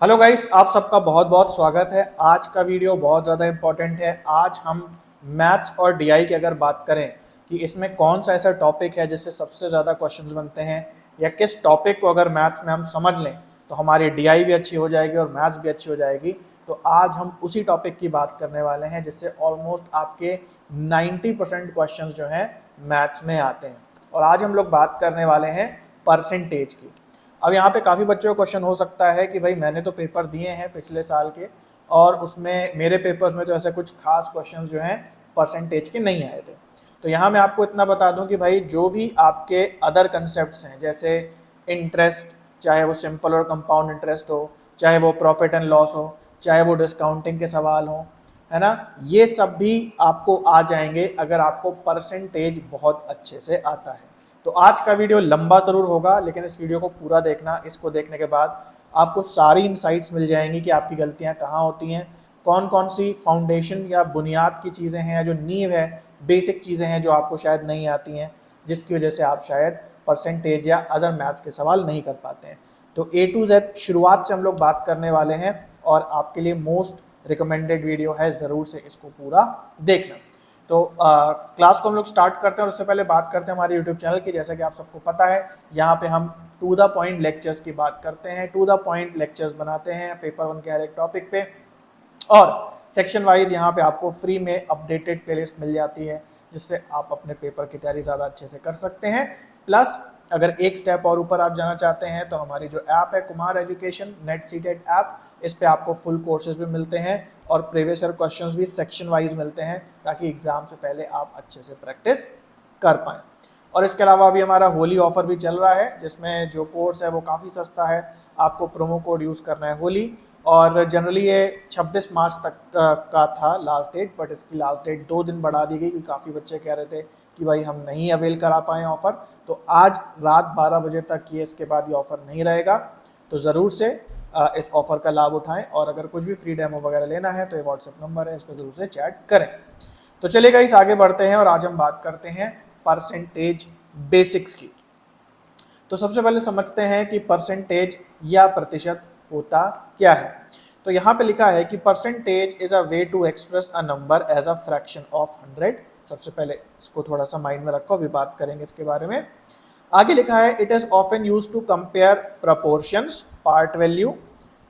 Hello guys, आप सबका बहुत बहुत स्वागत है। आज का वीडियो बहुत ज़्यादा इम्पोर्टेंट है। आज हम मैथ्स और डीआई की अगर बात करें कि इसमें कौन सा ऐसा टॉपिक है जिससे सबसे ज़्यादा क्वेश्चंस बनते हैं, या किस टॉपिक को अगर मैथ्स में हम समझ लें तो हमारी डीआई भी अच्छी हो जाएगी और मैथ्स भी अच्छी हो जाएगी। तो आज हम उसी टॉपिक की बात करने वाले हैं जिससे ऑलमोस्ट आपके 90% क्वेश्चंस जो हैं मैथ्स में आते हैं। और आज हम लोग बात करने वाले हैं परसेंटेज की। अब यहाँ पे काफ़ी बच्चों का क्वेश्चन हो सकता है कि भाई मैंने तो पेपर दिए हैं पिछले साल के, और उसमें मेरे पेपर्स में तो ऐसे कुछ खास क्वेश्चंस जो हैं परसेंटेज के नहीं आए थे। तो यहाँ मैं आपको इतना बता दूं कि भाई जो भी आपके अदर कंसेप्ट्स हैं, जैसे इंटरेस्ट, चाहे वो सिंपल और कंपाउंड इंटरेस्ट हो, चाहे वो प्रॉफिट एंड लॉस हो, चाहे वो डिस्काउंटिंग के सवाल हो, है ना, ये सब भी आपको आ जाएंगे अगर आपको परसेंटेज बहुत अच्छे से आता है। तो आज का वीडियो लंबा ज़रूर होगा, लेकिन इस वीडियो को पूरा देखना। इसको देखने के बाद आपको सारी इंसाइट्स मिल जाएंगी कि आपकी गलतियां कहाँ होती हैं, कौन कौन सी फाउंडेशन या बुनियाद की चीज़ें हैं, जो नींव है, बेसिक चीज़ें हैं जो आपको शायद नहीं आती हैं, जिसकी वजह से आप शायद परसेंटेज या अदर मैथ्स के सवाल नहीं कर पाते हैं। तो ए टू जेड शुरुआत से हम लोग बात करने वाले हैं, और आपके लिए मोस्ट रिकमेंडेड वीडियो है, ज़रूर से इसको पूरा देखना। तो क्लास को हम लोग स्टार्ट करते हैं, और उससे पहले बात करते हैं हमारे यूट्यूब चैनल की। जैसा कि आप सबको पता है, यहाँ पे हम टू द पॉइंट लेक्चर्स की बात करते हैं, टू द पॉइंट लेक्चर्स बनाते हैं पेपर 1 के हर एक टॉपिक पे, और सेक्शन वाइज यहाँ पे आपको फ्री में अपडेटेड प्लेलिस्ट मिल जाती है, जिससे आप अपने पेपर की तैयारी ज़्यादा अच्छे से कर सकते हैं। प्लस अगर एक स्टेप और ऊपर आप जाना चाहते हैं तो हमारी जो ऐप है Kumar education net seated app, इस पे आपको फुल कोर्सेज भी मिलते हैं और प्रीवियस ईयर क्वेश्चंस भी सेक्शन वाइज मिलते हैं, ताकि एग्जाम से पहले आप अच्छे से प्रैक्टिस कर पाएँ। और इसके अलावा अभी हमारा होली ऑफर भी चल रहा है, जिसमें जो कोर्स है वो काफ़ी सस्ता है। आपको प्रोमो कोड यूज़ करना है होली, और जनरली ये 26 मार्च तक का था लास्ट डेट, बट इसकी लास्ट डेट 2 दिन बढ़ा दी गई, क्योंकि काफ़ी बच्चे कह रहे थे कि भाई हम नहीं अवेल करा पाए ऑफ़र। तो आज रात 12 बजे तक ये, इसके बाद ये ऑफ़र नहीं रहेगा। तो ज़रूर से इस ऑफ़र का लाभ उठाएं, और अगर कुछ भी फ्री डेमो वगैरह लेना है तो ये व्हाट्सएप नंबर है, इस पर ज़रूर से चैट करें। तो चलिए गाइस, आगे बढ़ते हैं और आज हम बात करते हैं परसेंटेज बेसिक्स की। तो सबसे पहले समझते हैं कि परसेंटेज या प्रतिशत होता क्या है। तो यहाँ पे लिखा है कि percentage is a way to express a number as a fraction of 100। सबसे पहले इसको थोड़ा सा माइंड में रखो, अभी बात करेंगे इसके बारे में। आगे लिखा है it is often use to compare proportions, part value,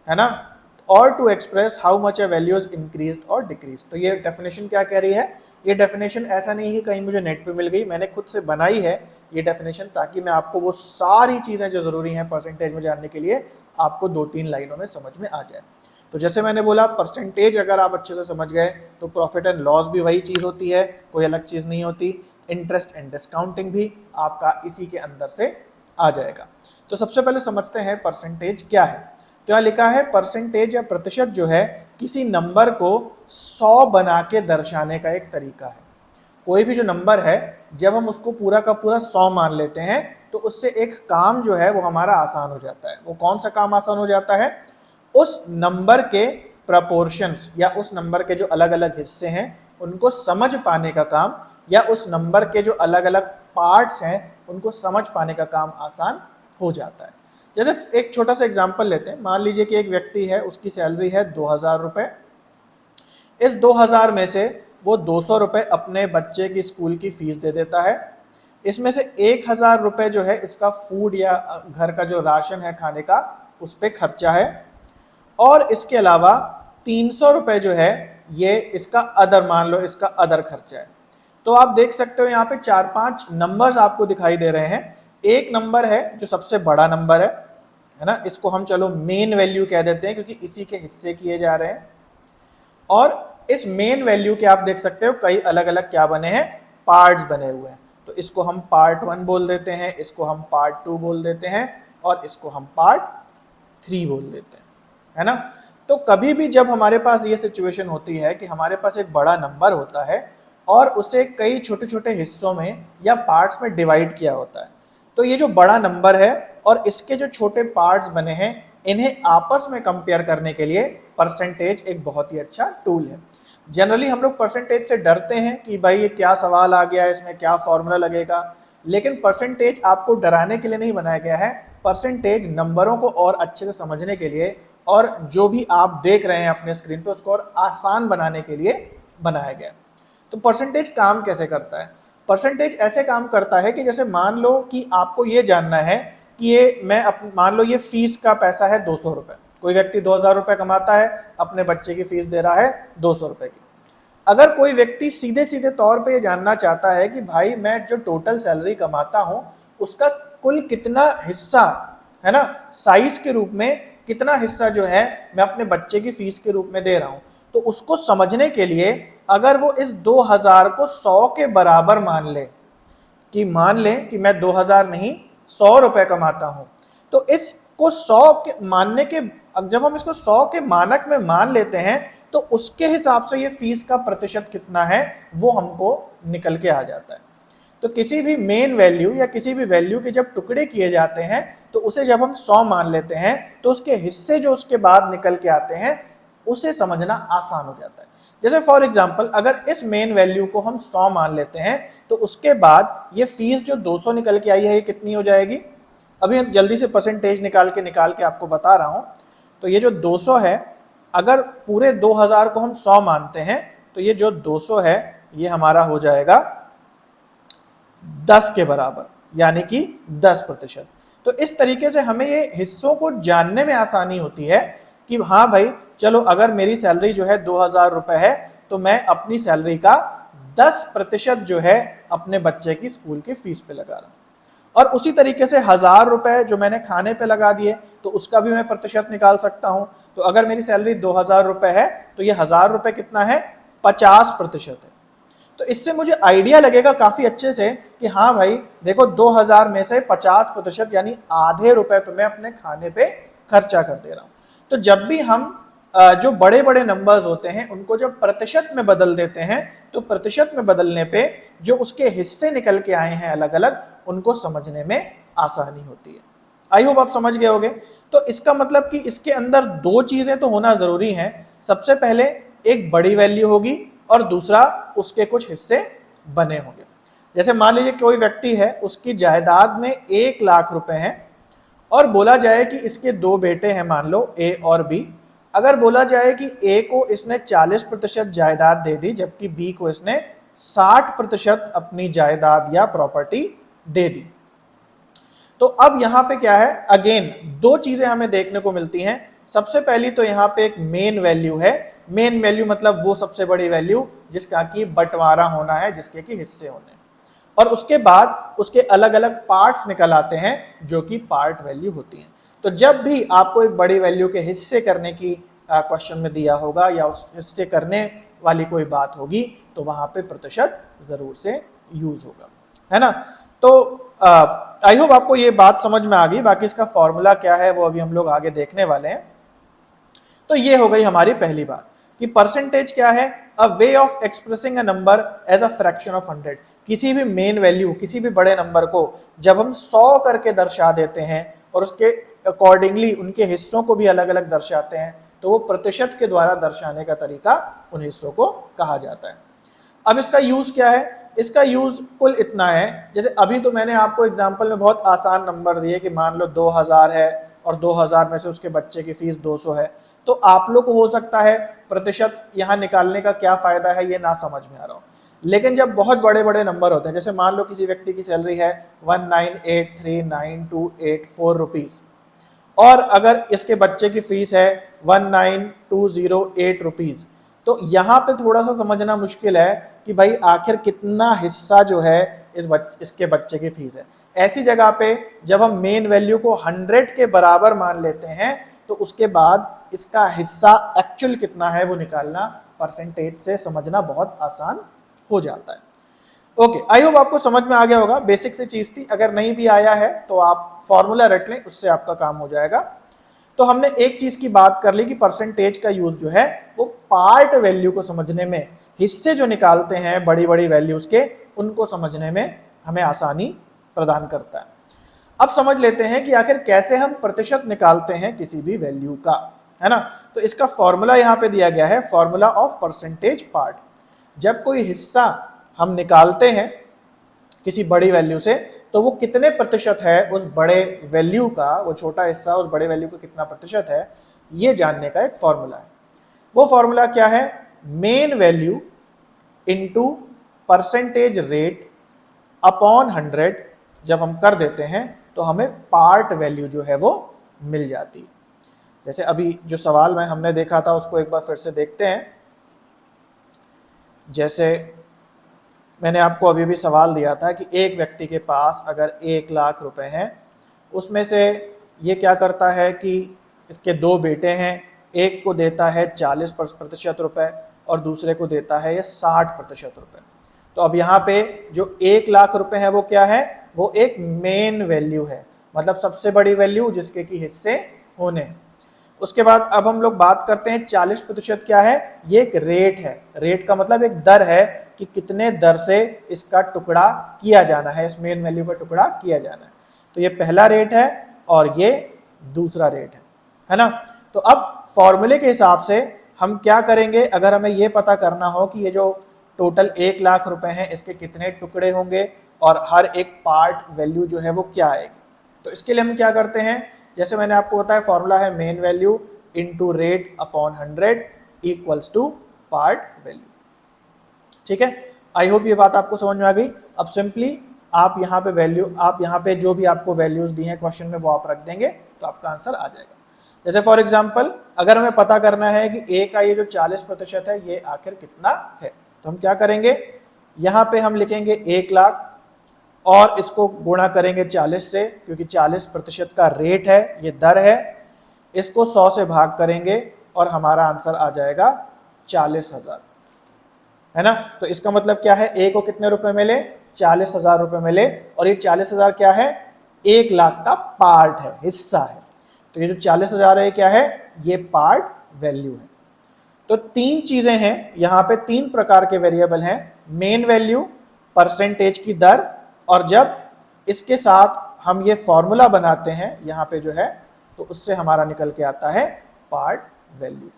है ना, और to express how much a value is increase और डिक्रीज। तो ये डेफिनेशन क्या कह रही है? ये डेफिनेशन ऐसा नहीं है कि कहीं मुझे नेट पे मिल गई, मैंने खुद से बनाई है ये डेफिनेशन, ताकि मैं आपको वो सारी चीज़ें जो ज़रूरी हैं परसेंटेज में जानने के लिए, आपको 2-3 लाइनों में समझ में आ जाए। तो जैसे मैंने बोला, परसेंटेज अगर आप अच्छे से समझ गए तो प्रॉफिट एंड लॉस भी वही चीज़ होती है, कोई अलग चीज़ नहीं होती। इंटरेस्ट एंड डिस्काउंटिंग भी आपका इसी के अंदर से आ जाएगा। तो सबसे पहले समझते हैं परसेंटेज क्या है। तो यहाँ लिखा है परसेंटेज या प्रतिशत जो है किसी नंबर को 100 बना के दर्शाने का एक तरीका है। कोई भी जो नंबर है, जब हम उसको पूरा का पूरा 100 मान लेते हैं तो उससे एक काम जो है वो हमारा आसान हो जाता है। वो कौन सा काम आसान हो जाता है? उस नंबर के प्रपोर्शंस या उस नंबर के जो अलग अलग हिस्से हैं उनको समझ पाने का काम, या उस नंबर के जो अलग अलग पार्ट्स हैं उनको समझ पाने का काम आसान हो जाता है। जैसे एक छोटा सा एग्जांपल लेते हैं। मान लीजिए कि एक व्यक्ति है, उसकी सैलरी है 2000 रुपये। इस 2000 में से वो 200 रुपये अपने बच्चे की स्कूल की फीस दे देता है। इसमें से 1000 रुपये जो है इसका फूड या घर का जो राशन है खाने का, उस पर खर्चा है। और इसके अलावा 300 रुपये जो है ये इसका अदर, मान लो इसका अदर खर्चा है। तो आप देख सकते हो यहाँ पे 4-5 नंबर्स आपको दिखाई दे रहे हैं। एक नंबर है जो सबसे बड़ा नंबर है ना, इसको हम चलो मेन वैल्यू कह देते हैं, क्योंकि इसी के हिस्से किए जा रहे हैं। और इस मेन वैल्यू के आप देख सकते हो कई अलग अलग क्या बने हैं, पार्ट्स बने हुए हैं। तो इसको हम पार्ट 1 बोल देते हैं, इसको हम पार्ट 2 बोल देते हैं, और इसको हम पार्ट 3 बोल देते हैं, है ना। तो कभी भी जब हमारे पास ये सिचुएशन होती है कि हमारे पास एक बड़ा नंबर होता है और उसे कई छोटे छोटे हिस्सों में या पार्ट्स में डिवाइड किया होता है, तो ये जो बड़ा नंबर है और इसके जो छोटे पार्ट्स बने हैं, इन्हें आपस में कंपेयर करने के लिए परसेंटेज एक बहुत ही अच्छा टूल है। जनरली हम लोग परसेंटेज से डरते हैं कि भाई ये क्या सवाल आ गया, इसमें क्या फॉर्मूला लगेगा, लेकिन परसेंटेज आपको डराने के लिए नहीं बनाया गया है। परसेंटेज नंबरों को और अच्छे से समझने के लिए, और जो भी आप देख रहे हैं अपने स्क्रीन पे उसको और आसान बनाने के लिए बनाया गया। तो परसेंटेज काम कैसे करता है? परसेंटेज ऐसे काम करता है कि जैसे मान लो कि आपको ये जानना है कि मान लो ये फीस का पैसा है 200 रुपये, कोई व्यक्ति 2000 रुपये कमाता है, अपने बच्चे की फीस दे रहा है 200 रुपये की। अगर कोई व्यक्ति सीधे सीधे तौर पे ये जानना चाहता है कि भाई मैं जो टोटल सैलरी कमाता हूं उसका कुल कितना हिस्सा, है ना, साइज के रूप में कितना हिस्सा जो है मैं अपने बच्चे की फीस के रूप में दे रहा हूं, तो उसको समझने के लिए अगर वो इस 2000 को 100 के बराबर मान ले, कि मान लें कि मैं 2000 नहीं 100 रुपए कमाता हूं, तो इसको 100 के मानने के, जब हम इसको 100 के मानक में मान लेते हैं तो उसके हिसाब से ये फीस का प्रतिशत कितना है वो हमको निकल के आ जाता है। तो किसी भी मेन वैल्यू या किसी भी वैल्यू के जब टुकड़े किए जाते हैं तो उसे जब हम 100 मान लेते हैं तो उसके हिस्से जो उसके बाद निकल के आते हैं उसे समझना आसान हो जाता है। जैसे फॉर एग्जांपल अगर इस मेन वैल्यू को हम 100 मान लेते हैं तो उसके बाद ये फीस जो 200 निकल के आई है ये कितनी हो जाएगी? अभी हम जल्दी से परसेंटेज निकाल के आपको बता रहा हूं। तो ये जो 200 है, अगर पूरे 2000 को हम 100 मानते हैं तो ये जो 200 है ये हमारा हो जाएगा 10 के बराबर, यानी कि 10%। तो इस तरीके से हमें ये हिस्सों को जानने में आसानी होती है कि हाँ भाई चलो अगर मेरी सैलरी जो है 2000 रुपए है तो मैं अपनी सैलरी का 10% जो है अपने बच्चे की स्कूल की फीस पे लगा रहा हूं। और उसी तरीके से 1000 रुपए जो मैंने खाने पे लगा दिए तो उसका भी मैं प्रतिशत निकाल सकता हूं। तो अगर मेरी सैलरी 2000 रुपए है तो ये 1000 रुपए कितना है? 50% है। तो इससे मुझे आइडिया लगेगा काफी अच्छे से कि हाँ भाई देखो 2000 में से 50% यानी आधे रुपए तो मैं अपने खाने पे खर्चा कर दे रहा हूं। तो जब भी हम जो बड़े बड़े नंबर्स होते हैं उनको जब प्रतिशत में बदल देते हैं तो प्रतिशत में बदलने पे जो उसके हिस्से निकल के आए हैं अलग अलग, उनको समझने में आसानी होती है। आई होप आप समझ गए होंगे। तो इसका मतलब कि इसके अंदर दो चीजें तो होना जरूरी हैं। सबसे पहले एक बड़ी वैल्यू होगी और दूसरा उसके कुछ हिस्से बने होंगे। जैसे मान लीजिए कोई व्यक्ति है, उसकी जायदाद में 1 लाख रुपए हैं और बोला जाए कि इसके 2 बेटे हैं, मान लो ए और बी। अगर बोला जाए कि ए को इसने 40% जायदाद दे दी जबकि बी को इसने 60% अपनी जायदाद या प्रॉपर्टी दे दी, तो अब यहां पे क्या है, अगेन दो चीजें हमें देखने को मिलती हैं। सबसे पहली तो यहां पे एक मेन वैल्यू है। मेन वैल्यू मतलब वो सबसे बड़ी वैल्यू जिसका कि बंटवारा होना है, जिसके कि हिस्से होने हैं। और उसके बाद उसके अलग अलग पार्ट्स निकल आते हैं जो कि पार्ट वैल्यू होती हैं। तो जब भी आपको एक बड़ी वैल्यू के हिस्से करने की क्वेश्चन में दिया होगा या उस हिस्से करने वाली कोई बात होगी तो वहां पे प्रतिशत जरूर से यूज होगा, है ना। तो आई होप आपको ये बात समझ में आ गई। बाकी इसका फॉर्मूला क्या है वो अभी हम लोग आगे देखने वाले हैं। तो ये हो गई हमारी पहली बात कि परसेंटेज क्या है, a way of expressing a number as a fraction of 100। किसी भी मेन वैल्यू, किसी भी बड़े नंबर को जब हम 100 करके दर्शा देते हैं और उसके अकॉर्डिंगली उनके हिस्सों को भी अलग अलग दर्शाते हैं तो वो प्रतिशत के द्वारा दर्शाने का तरीका उन हिस्सों को कहा जाता है। अब इसका यूज क्या है? इसका यूज कुल इतना है, जैसे अभी तो मैंने आपको एग्जांपल में बहुत आसान नंबर दिए कि मान लो 2000 है और 2000 में से उसके बच्चे की फीस 200 है। तो आप लोग को हो सकता है प्रतिशत यहाँ निकालने का क्या फायदा है ये ना समझ में आ रहा हो। लेकिन जब बहुत बड़े बड़े नंबर होते हैं, जैसे मान लो किसी व्यक्ति की सैलरी है 1983928 रुपीज और अगर इसके बच्चे की फीस है 19208 रुपीज, तो यहाँ पे थोड़ा सा समझना मुश्किल है कि भाई आखिर कितना हिस्सा जो है इसके बच्चे की फीस है। ऐसी जगह पे जब हम मेन वैल्यू को 100 के बराबर मान लेते हैं तो उसके बाद इसका हिस्सा एक्चुअल कितना है वो निकालना परसेंटेज से समझना बहुत आसान हो जाता है। ओके, आई होप आपको समझ में आ गया होगा। बेसिक सी चीज थी, अगर नहीं भी आया है तो आप फॉर्मूला रट लें, उससे आपका काम हो जाएगा। तो हमने एक चीज की बात कर ली कि परसेंटेज का यूज जो है वो पार्ट वैल्यू को समझने में, हिस्से जो निकालते हैं बड़ी बड़ी वैल्यूज के, उनको समझने में हमें आसानी प्रदान करता है। अब समझ लेते हैं कि आखिर कैसे हम प्रतिशत निकालते हैं किसी भी वैल्यू का, है ना। तो इसका फॉर्मूला यहाँ पे दिया गया है, फॉर्मूला ऑफ परसेंटेज पार्ट। जब कोई हिस्सा हम निकालते हैं किसी बड़ी वैल्यू से, तो वो कितने प्रतिशत है उस बड़े वैल्यू का, वो छोटा हिस्सा उस बड़े वैल्यू का कितना प्रतिशत है, ये जानने का एक फॉर्मूला है। वो फॉर्मूला क्या है? Main value into percentage rate upon 100 जब हम कर देते हैं तो हमें पार्ट वैल्यू जो है वो मिल जाती है। जैसे अभी जो सवाल में हमने देखा था उसको एक बार फिर से देखते हैं। जैसे मैंने आपको अभी भी सवाल दिया था कि एक व्यक्ति के पास अगर 1 लाख रुपए हैं, उसमें से ये क्या करता है कि इसके 2 बेटे हैं, एक को देता है 40% रुपए और दूसरे को देता है ये 60% रुपए। तो अब यहाँ पे जो 1 लाख रुपए है वो क्या है? वो एक मेन वैल्यू है, मतलब सबसे बड़ी वैल्यू जिसके की हिस्से होने। उसके बाद अब हम लोग बात करते हैं 40% क्या है? ये एक रेट है। रेट का मतलब एक दर है कि कितने दर से इसका टुकड़ा किया जाना है, इस मेन वैल्यू का टुकड़ा किया जाना है। तो ये पहला रेट है और ये दूसरा रेट है ना। तो अब फॉर्मूले के हिसाब से हम क्या करेंगे, अगर हमें ये पता करना हो कि ये जो टोटल 1 लाख रुपए हैं इसके कितने टुकड़े होंगे और हर एक पार्ट वैल्यू जो है वो क्या आएगी, तो इसके लिए हम क्या करते हैं, जैसे मैंने आपको बताया फॉर्मूला है main value into rate upon 100 equals to part value. ठीक है, आई होप ये बात आपको समझ में आ गई। अब सिंपली आप यहाँ पे वैल्यू, आप यहाँ पे जो भी आपको वैल्यूज दी हैं क्वेश्चन में वो आप रख देंगे तो आपका आंसर आ जाएगा। जैसे फॉर एग्जाम्पल अगर हमें पता करना है कि ए का ये जो 40% है ये आखिर कितना है, तो हम क्या करेंगे, यहाँ पे हम लिखेंगे 1 लाख और इसको गुणा करेंगे 40 से, क्योंकि 40% का रेट है, ये दर है। इसको 100 से भाग करेंगे और हमारा आंसर आ जाएगा 40,000, है ना। तो इसका मतलब क्या है, ए को कितने रुपए मिले? 40,000 रुपए मिले। और ये 40,000 क्या है? 1 लाख का पार्ट है, हिस्सा है। तो ये जो 40,000 है क्या है? ये पार्ट वैल्यू है। तो 3 चीजें हैं यहाँ पे, 3 प्रकार के वेरिएबल हैं, मेन वैल्यू, परसेंटेज की दर, और जब इसके साथ हम ये फॉर्मूला बनाते हैं यहाँ पे जो है, तो उससे हमारा निकल के आता है पार्ट वैल्यू,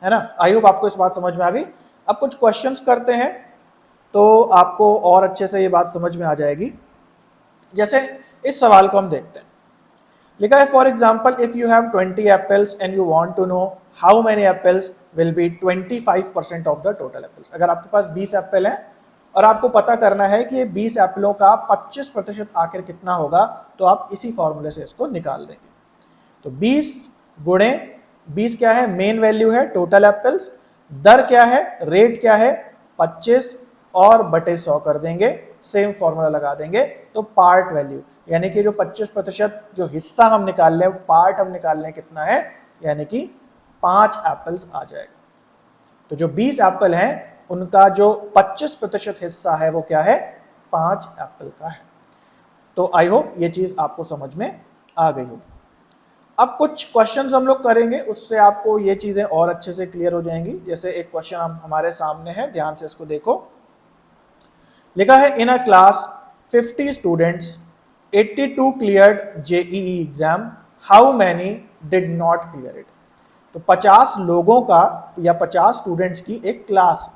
है ना। आई होप आपको इस बात समझ में आ गई। अब कुछ क्वेश्चंस करते हैं तो आपको और अच्छे से ये बात समझ में आ जाएगी। जैसे इस सवाल को हम देखते हैं, लिखा है for example if you have 20 apples and you want to know how many apples will be 25% of the total apples. अगर आपके पास 20 एप्पल हैं और आपको पता करना है कि ये 20 एप्पलों का 25% आखिर कितना होगा, तो आप इसी फॉर्मूले से इसको निकाल देंगे। तो 20 गुणे 20 क्या है? मेन वैल्यू है, टोटल एप्पल्स। दर क्या है? रेट क्या है? 25 और बटे 100 कर देंगे, सेम फॉर्मूला लगा देंगे। तो पार्ट वैल्यू यानी कि जो 25% जो हिस्सा हम निकाल रहे हैं, पार्ट हम निकाल रहे हैं कितना है, यानी कि 5 एप्पल्स आ जाएगा। तो जो 20 एप्पल हैं उनका जो 25% हिस्सा है वो क्या है? 5 एप्पल का है। तो आई होप ये चीज आपको समझ में आ गई होगी। अब कुछ क्वेश्चंस हम लोग करेंगे, उससे आपको ये चीजें और अच्छे से क्लियर हो जाएंगी। जैसे एक क्वेश्चन हमारे सामने है, ध्यान से इसको देखो। लिखा है in a class 50 students 82 cleared JEE exam, how many did not clear it. तो 50 लोगों का या 50 स्टूडेंट्स की एक क्लास।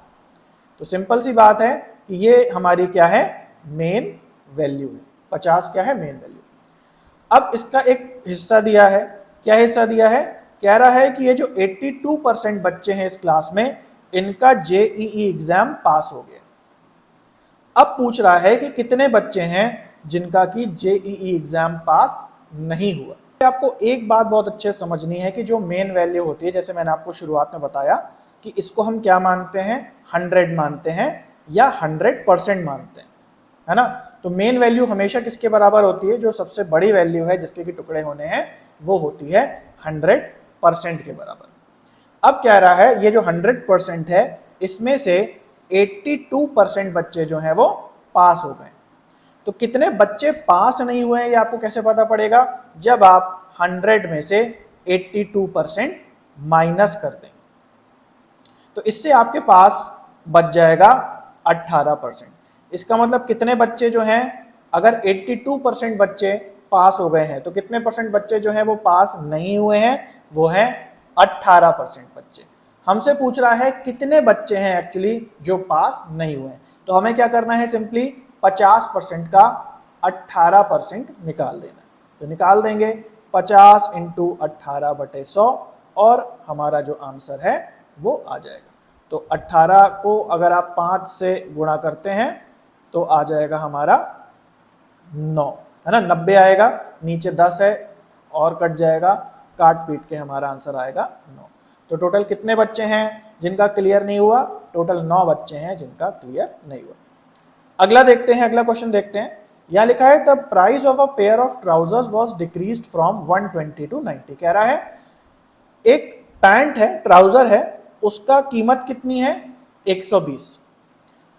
तो सिंपल सी बात है कि ये हमारी क्या है? मेन वैल्यू है। 50 क्या है? Main value. अब इसका एक हिस्सा दिया है, क्या हिस्सा दिया है? कह रहा है कि ये जो 82% बच्चे हैं इस क्लास में, इनका जेईई एग्जाम पास हो गया। अब पूछ रहा है कि कितने बच्चे हैं जिनका कि जेईई एग्जाम पास नहीं हुआ। आपको एक बात बहुत अच्छे से समझनी है कि जो मेन वैल्यू होती है, जैसे मैंने आपको शुरुआत में बताया कि इसको हम क्या मानते हैं? 100 मानते हैं या 100% मानते हैं, है ना। तो मेन वैल्यू हमेशा किसके बराबर होती है? जो सबसे बड़ी वैल्यू है जिसके कि टुकड़े होने हैं, वो होती है 100% के बराबर। अब कह रहा है ये जो 100% है, इसमें से 82% बच्चे जो हैं वो पास हो गए। तो कितने बच्चे पास नहीं हुए हैं ये आपको कैसे पता पड़ेगा? जब आप 100 में से 82% माइनस कर देंगे, तो इससे आपके पास बच जाएगा 18%। इसका मतलब कितने बच्चे जो हैं, अगर 82% बच्चे पास हो गए हैं तो कितने परसेंट बच्चे जो हैं वो पास नहीं हुए हैं? वो हैं 18% बच्चे। हमसे पूछ रहा है कितने बच्चे हैं एक्चुअली जो पास नहीं हुए हैं। तो हमें क्या करना है? सिंपली 50% का 18% निकाल देना है। तो निकाल देंगे 50 इंटू 18/100 और हमारा जो आंसर है वो आ जाएगा। तो 18 को अगर आप 5 से गुणा करते हैं तो आ जाएगा हमारा 9, है ना, 90 आएगा, नीचे 10 है और कट जाएगा, काट पीट के हमारा आंसर आएगा 9। तो टोटल कितने बच्चे हैं जिनका क्लियर नहीं हुआ? टोटल 9 बच्चे हैं जिनका क्लियर नहीं हुआ। अगला देखते हैं, अगला क्वेश्चन देखते हैं। यहां लिखा है the price of a pair of trousers was decreased from 120 to 90। कह रहा है एक पैंट है, ट्राउजर है, उसका कीमत कितनी है? 120।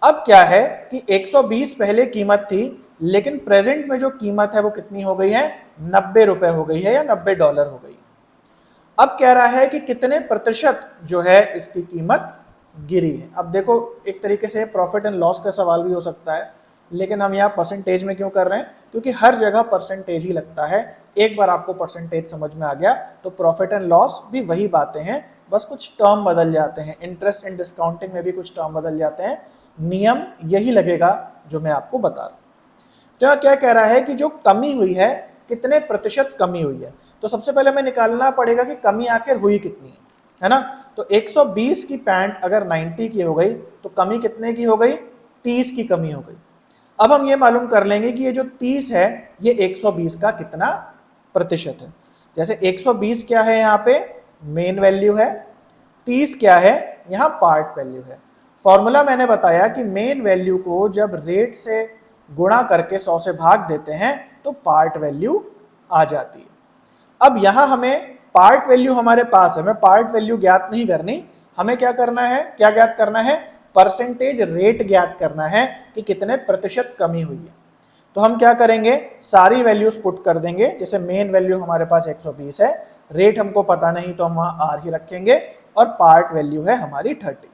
अब क्या है कि 120 पहले कीमत थी, लेकिन प्रेजेंट में जो कीमत है वो कितनी हो गई है? 90 रुपए हो गई है या $90 हो गई। अब कह रहा है कि कितने प्रतिशत जो है इसकी कीमत गिरी है। अब देखो, एक तरीके से प्रॉफिट एंड लॉस का सवाल भी हो सकता है, लेकिन हम यहाँ परसेंटेज में क्यों कर रहे हैं? क्योंकि हर जगह परसेंटेज ही लगता है। एक बार आपको परसेंटेज समझ में आ गया तो प्रॉफिट एंड लॉस भी वही बातें हैं, बस कुछ टर्म बदल जाते हैं। इंटरेस्ट एंड डिस्काउंटिंग में भी कुछ टर्म बदल जाते हैं, नियम यही लगेगा जो मैं आपको बता रहा हूँ। तो यहाँ क्या कह रहा है कि जो कमी हुई है, कितने प्रतिशत कमी हुई है। तो सबसे पहले हमें निकालना पड़ेगा कि कमी आखिर हुई कितनी है ना। तो 120 की पैंट अगर 90 की हो गई तो कमी कितने की हो गई? 30 की कमी हो गई। अब हम ये मालूम कर लेंगे कि ये जो 30 है ये 120 का कितना प्रतिशत है। जैसे 120 क्या है, यहाँ पे मेन वैल्यू है, 30 क्या है, यहाँ पार्ट वैल्यू है। फॉर्मूला मैंने बताया कि मेन वैल्यू को जब रेट से गुणा करके 100 से भाग देते हैं तो पार्ट वैल्यू आ जाती है। अब यहां हमें पार्ट वैल्यू हमारे पास है, हमें पार्ट वैल्यू ज्ञात नहीं करनी, हमें क्या करना है, क्या ज्ञात करना है? परसेंटेज रेट ज्ञात करना है कि कितने प्रतिशत कमी हुई है। तो हम क्या करेंगे, सारी वैल्यूज पुट कर देंगे। जैसे मेन वैल्यू हमारे पास 120 है, रेट हमको पता नहीं तो हम वहां आर ही रखेंगे, और पार्ट वैल्यू है हमारी 30।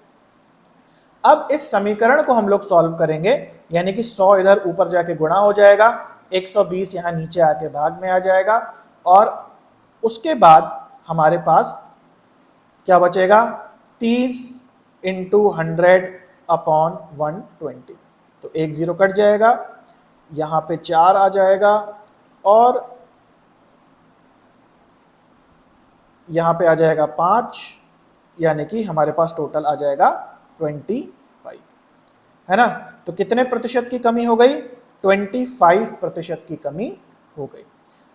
अब इस समीकरण को हम लोग सॉल्व करेंगे, यानी कि 100 इधर ऊपर जाके गुणा हो जाएगा, 120 यहां नीचे आके भाग में आ जाएगा, और उसके बाद हमारे पास क्या बचेगा? 30 इंटू 100/120। तो 1 0 कट जाएगा, यहां पे 4 आ जाएगा, और यहां पे आ जाएगा 5, यानी कि हमारे पास टोटल आ जाएगा 25, है ना। तो कितने प्रतिशत की कमी हो गई? 25% की कमी हो गई।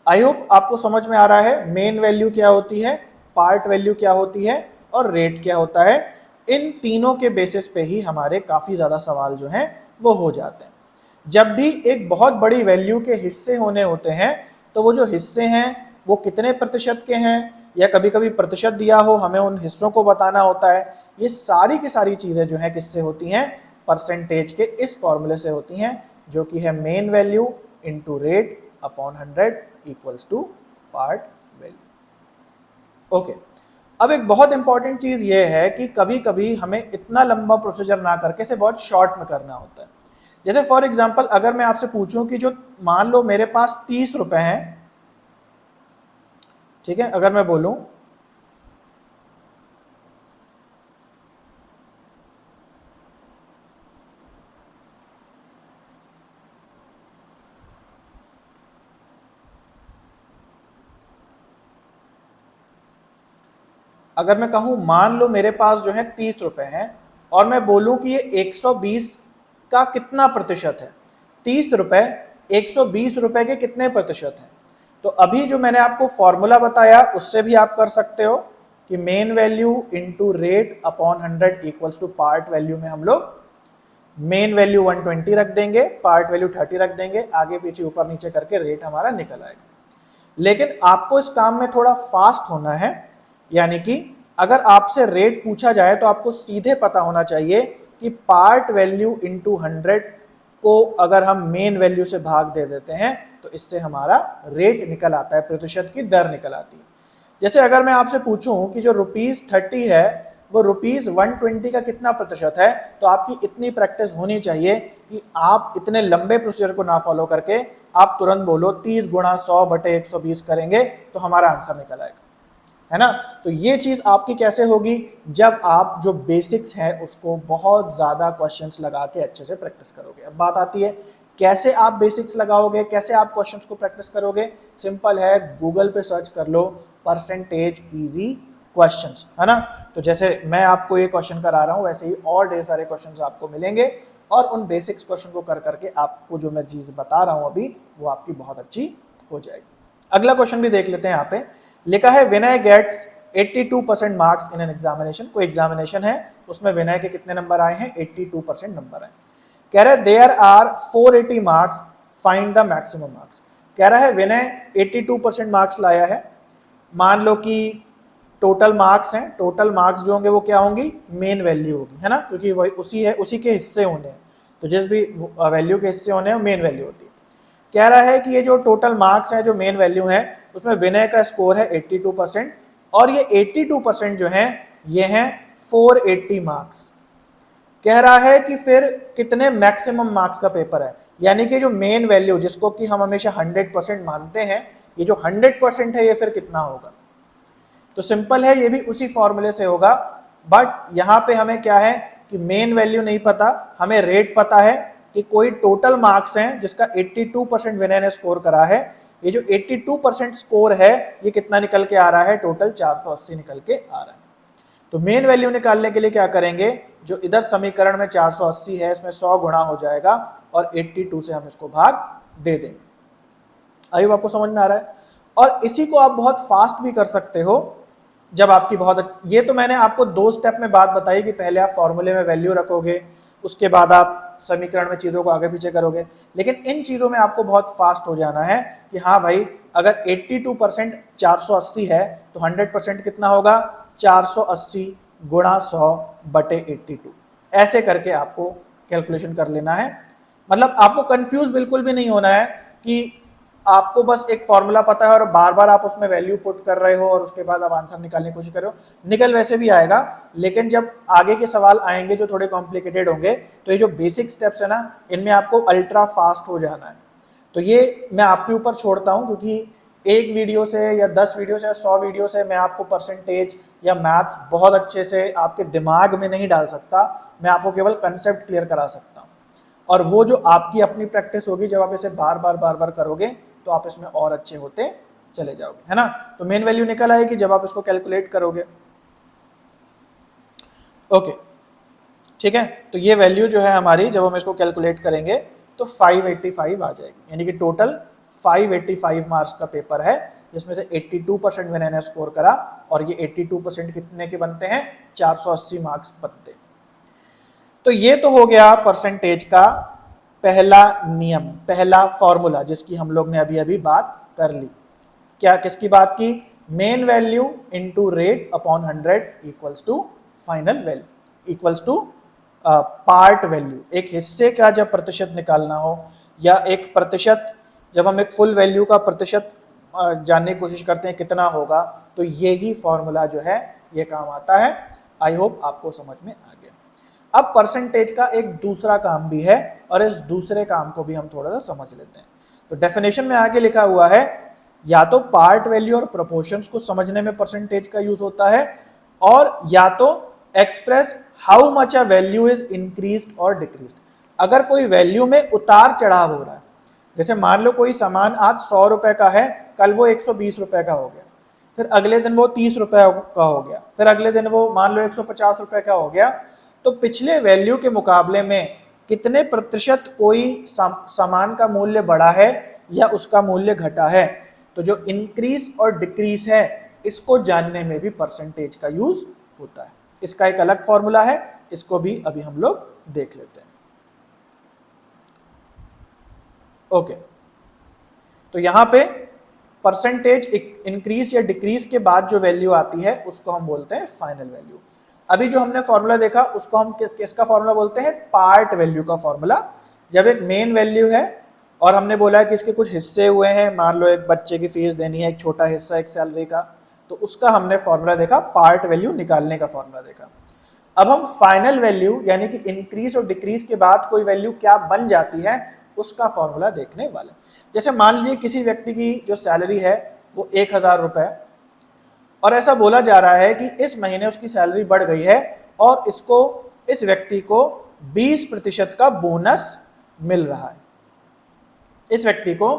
आई होप आपको समझ में आ रहा है मेन वैल्यू क्या होती है, पार्ट वैल्यू क्या होती है, और रेट क्या होता है। इन तीनों के बेसिस पे ही हमारे काफ़ी ज़्यादा सवाल जो हैं वो हो जाते हैं। जब भी एक बहुत बड़ी वैल्यू के हिस्से होने होते हैं तो वो जो हिस्से हैं वो कितने प्रतिशत के हैं, या कभी कभी प्रतिशत दिया हो, हमें उन हिस्सों को बताना होता है। ये सारी की सारी चीज़ें जो हैं किससे होती हैं? परसेंटेज के इस फॉर्मूले से होती हैं, जो कि है main value into rate upon 100 equals to part value. Okay, अब एक बहुत इंपॉर्टेंट चीज ये है कि कभी कभी हमें इतना लंबा प्रोसीजर ना करके इसे बहुत शॉर्ट में करना होता है। जैसे फॉर एग्जांपल अगर मैं आपसे पूछूं कि जो मान लो मेरे पास 30 रुपए हैं, ठीक है, अगर मैं बोलूं अगर मैं कहूं मान लो मेरे पास जो है 30 रुपए हैं, और मैं बोलूं कि ये 120 का कितना प्रतिशत है, 30 रुपए 120 रुपए के कितने प्रतिशत हैं। तो अभी जो मैंने आपको फॉर्मूला बताया उससे भी आप कर सकते हो कि main value into rate upon 100 equals to part value में हम लोग मेन वैल्यू 120 रख देंगे, पार्ट वैल्यू 30 रख देंगे, आगे पीछे ऊपर नीचे करके रेट हमारा निकल आएगा। लेकिन आपको इस काम में थोड़ा फास्ट होना है, यानी कि अगर आपसे रेट पूछा जाए तो आपको सीधे पता होना चाहिए कि पार्ट वैल्यू इंटू 100 को अगर हम मेन वैल्यू से भाग दे देते हैं तो इससे हमारा रेट निकल आता है, प्रतिशत की दर निकल आती है। जैसे अगर मैं आपसे पूछूं कि जो ₹30 है वो ₹120 का कितना प्रतिशत है, तो आपकी इतनी प्रैक्टिस होनी चाहिए कि आप इतने लंबे प्रोसीजर को ना फॉलो करके आप तुरंत बोलो 30 गुणा 100/120 करेंगे तो हमारा आंसर निकल आएगा, है ना। तो ये चीज आपकी कैसे होगी? जब आप जो बेसिक्स हैं उसको बहुत ज्यादा क्वेश्चंस लगा के अच्छे से प्रैक्टिस करोगे। अब बात आती है कैसे आप बेसिक्स लगाओगे, कैसे आप क्वेश्चंस को प्रैक्टिस करोगे? सिंपल है, गूगल पे सर्च कर लो परसेंटेज इजी क्वेश्चंस, है ना। तो जैसे मैं आपको ये क्वेश्चन करा रहा हूँ, वैसे ही और ढेर सारे क्वेश्चंस आपको मिलेंगे और उन बेसिक्स क्वेश्चन को कर करके आपको जो मैं चीज़ बता रहा हूँ अभी, वो आपकी बहुत अच्छी हो जाएगी। अगला क्वेश्चन भी देख लेते हैं। यहाँ पे लिखा है Vinay gets 82% marks in an examination. कोई एग्जामिनेशन है, उसमें विनय के कितने नंबर आए हैं? 82% नंबर आए। कह रहा है there are 480 marks, find the maximum marks. कह रहा है विनय 82% मार्क्स लाया है। मान लो कि टोटल मार्क्स हैं, टोटल मार्क्स जो होंगे वो क्या होंगी? मेन वैल्यू होगी, है ना, क्योंकि वही उसी है, उसी के हिस्से होने हैं। तो जिस भी वैल्यू के हिस्से होने हैं मेन वैल्यू होती है। कह रहा है कि ये जो टोटल मार्क्स हैं, जो मेन वैल्यू है, उसमें विनय का स्कोर है 82% और ये 82% जो है ये हैं 480 मार्क्स। कह रहा है कि फिर कितने मैक्सिमम मार्क्स का पेपर है, यानी कि जो मेन वैल्यू जिसको कि हम हमेशा 100% मानते हैं, ये जो 100% है ये फिर कितना होगा? तो सिंपल है, ये भी उसी फॉर्मूले से होगा, बट यहां पे हमें क्या है कि मेन वैल्यू नहीं पता, हमें रेट पता है कि कोई टोटल मार्क्स हैं जिसका 82% विनय ने स्कोर करा है। ये जो 82% स्कोर है ये कितना निकल के आ रहा है? टोटल 480 निकल के आ रहा है। तो मेन वैल्यू निकालने के लिए क्या करेंगे? जो इधर समीकरण में 480 है, इसमें 100 गुणा हो जाएगा और 82 से हम इसको भाग दे देंगे। आइए, आपको समझ में आ रहा है? और इसी को आप बहुत फास्ट भी कर सकते हो जब आपकी बहुत, ये तो मैंने आपको 2 स्टेप में बात बताई कि पहले आप फॉर्मूले में वैल्यू रखोगे, उसके बाद आप समीकरण में चीज़ों को आगे पीछे करोगे। लेकिन इन चीज़ों में आपको बहुत फास्ट हो जाना है कि हाँ भाई, अगर 82% 480 है तो 100% कितना होगा? 480 गुणा 100 बटे 82। ऐसे करके आपको कैलकुलेशन कर लेना है। मतलब आपको कंफ्यूज बिल्कुल भी नहीं होना है कि आपको बस एक फॉर्मूला पता है और बार बार आप उसमें वैल्यू पुट कर रहे हो और उसके बाद आप आंसर निकालने की कोशिश कर रहे हो। निकल वैसे भी आएगा, लेकिन जब आगे के सवाल आएंगे जो थोड़े कॉम्प्लिकेटेड होंगे, तो ये जो बेसिक स्टेप्स है ना, इनमें आपको अल्ट्रा फास्ट हो जाना है। तो ये मैं आपके ऊपर छोड़ता हूँ, क्योंकि एक वीडियो से या 10 वीडियो से या 100 वीडियो से मैं आपको परसेंटेज या मैथ्स बहुत अच्छे से आपके दिमाग में नहीं डाल सकता। मैं आपको केवल कंसेप्ट क्लियर करा सकता हूँ, और वो जो आपकी अपनी प्रैक्टिस होगी, जब आप इसे बार बार करोगे तो आप इसमें और अच्छे होते चले जाओगे, है ना। तो मेन वैल्यू निकल आएगी जब आप इसको कैलकुलेट करोगे। ओके, ठीक है। तो ये वैल्यू जो है हमारी, जब हम इसको कैलकुलेट करेंगे तो 585 आ जाएगी, यानी कि टोटल 585 मार्क्स का पेपर है, जिसमें से 82% विनय ने स्कोर करा, और ये 82% कितने के बनते हैं? 480 मार्क्स बनते। तो ये तो हो गया परसेंटेज का पहला नियम, पहला फॉर्मूला, जिसकी हम लोग ने अभी अभी बात कर ली। क्या, किसकी बात की? Main value into rate upon 100 equals to final value, equals to part value. एक हिस्से का जब प्रतिशत निकालना हो, या एक प्रतिशत, जब हम एक फुल वैल्यू का प्रतिशत जानने की कोशिश करते हैं कितना होगा, तो यही फॉर्मूला जो है ये काम आता है। आई होप आपको समझ में आ गया। अब परसेंटेज का एक दूसरा काम भी है, और इस दूसरे काम को भी हम थोड़ा सा समझ लेते हैं। तो डेफिनेशन में आगे लिखा हुआ है, या तो पार्ट वैल्यू और प्रोपोर्शंस को समझने में परसेंटेज का यूज होता है, और या तो express how much a value is increased और डिक्रीज्ड। अगर कोई वैल्यू में उतार चढ़ाव हो रहा है, जैसे मान लो कोई सामान आज 100 रुपए का है, कल वो 120 रुपए का हो गया, फिर अगले दिन वो 30 रुपए का हो गया, फिर अगले दिन वो मान लो 150 रुपए का हो गया, तो पिछले वैल्यू के मुकाबले में कितने प्रतिशत कोई सामान का मूल्य बढ़ा है या उसका मूल्य घटा है। तो जो इंक्रीज और डिक्रीज है, इसको जानने में भी परसेंटेज का यूज होता है। इसका एक अलग फॉर्मूला है, इसको भी अभी हम लोग देख लेते हैं। ओके, तो यहां पे परसेंटेज इंक्रीज या डिक्रीज के बाद जो वैल्यू आती है उसको हम बोलते हैं फाइनल वैल्यू। अभी जो हमने फॉर्मूला देखा उसको हम किसका फॉर्मूला बोलते हैं? पार्ट वैल्यू का फॉर्मूला। जब एक मेन वैल्यू है और हमने बोला है कि इसके कुछ हिस्से हुए हैं, मान लो एक बच्चे की फीस देनी है, एक छोटा हिस्सा एक सैलरी का, तो उसका हमने फॉर्मूला देखा, पार्ट वैल्यू निकालने का फॉर्मूला देखा। अब हम फाइनल वैल्यू, यानी कि इंक्रीज और डिक्रीज के बाद कोई वैल्यू क्या बन जाती है, उसका फॉर्मूला देखने वाले। जैसे मान लीजिए किसी व्यक्ति की जो सैलरी है वो 1000 रुपए, और ऐसा बोला जा रहा है कि इस महीने उसकी सैलरी बढ़ गई है और इस व्यक्ति को 20% का बोनस मिल रहा है। इस व्यक्ति को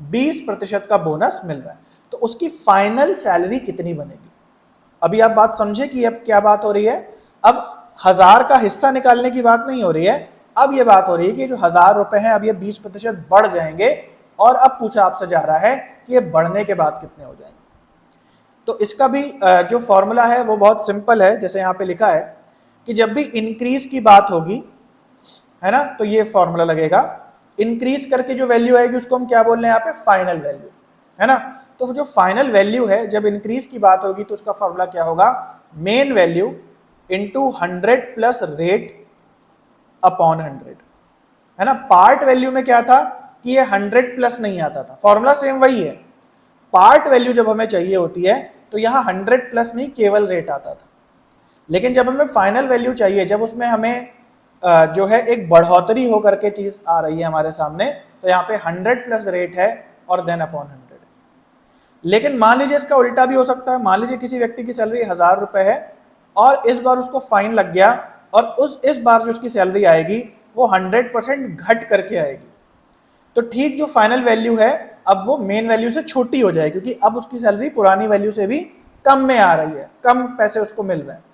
20% का बोनस मिल रहा है, तो उसकी फाइनल सैलरी कितनी बनेगी। अभी आप बात समझे कि अब क्या बात हो रही है। अब 1000 का हिस्सा निकालने की बात नहीं हो रही है, अब ये बात हो रही है कि जो 1000 रुपए हैं अब ये 20% बढ़ जाएंगे, और अब पूछा आपसे जा रहा है कि ये बढ़ने के बाद कितने हो जाएंगे। तो इसका भी जो फॉर्मूला है वो बहुत सिंपल है। जैसे यहाँ पे लिखा है कि जब भी इंक्रीज की बात होगी, है ना, तो ये फॉर्मूला लगेगा। इंक्रीज करके जो वैल्यू आएगी उसको हम क्या बोल रहे हैं यहाँ पे, फाइनल वैल्यू, है ना। तो जो फाइनल वैल्यू है, जब इंक्रीज की बात होगी तो उसका फॉर्मूला क्या होगा, main value into 100 plus rate upon 100, है ना। पार्ट वैल्यू में क्या था कि ये 100 प्लस नहीं आता था, फॉर्मूला सेम वही है। पार्ट वैल्यू जब हमें चाहिए होती है तो यहाँ 100 प्लस नहीं केवल रेट आता था, लेकिन जब हमें फाइनल वैल्यू चाहिए, जब उसमें हमें जो है एक बढ़ोतरी होकर के चीज आ रही है हमारे सामने, तो यहाँ पे 100 प्लस रेट है और देन अपॉन 100। लेकिन मान लीजिए इसका उल्टा भी हो सकता है। मान लीजिए किसी व्यक्ति की सैलरी 1000 रुपए है और इस बार उसको फाइन लग गया, और इस बार जो उसकी सैलरी आएगी वो 100% घट करके आएगी। तो ठीक जो फाइनल वैल्यू है अब वो मेन वैल्यू से छोटी हो जाएगी, क्योंकि अब उसकी सैलरी पुरानी वैल्यू से भी कम में आ रही है, कम पैसे उसको मिल रहे हैं।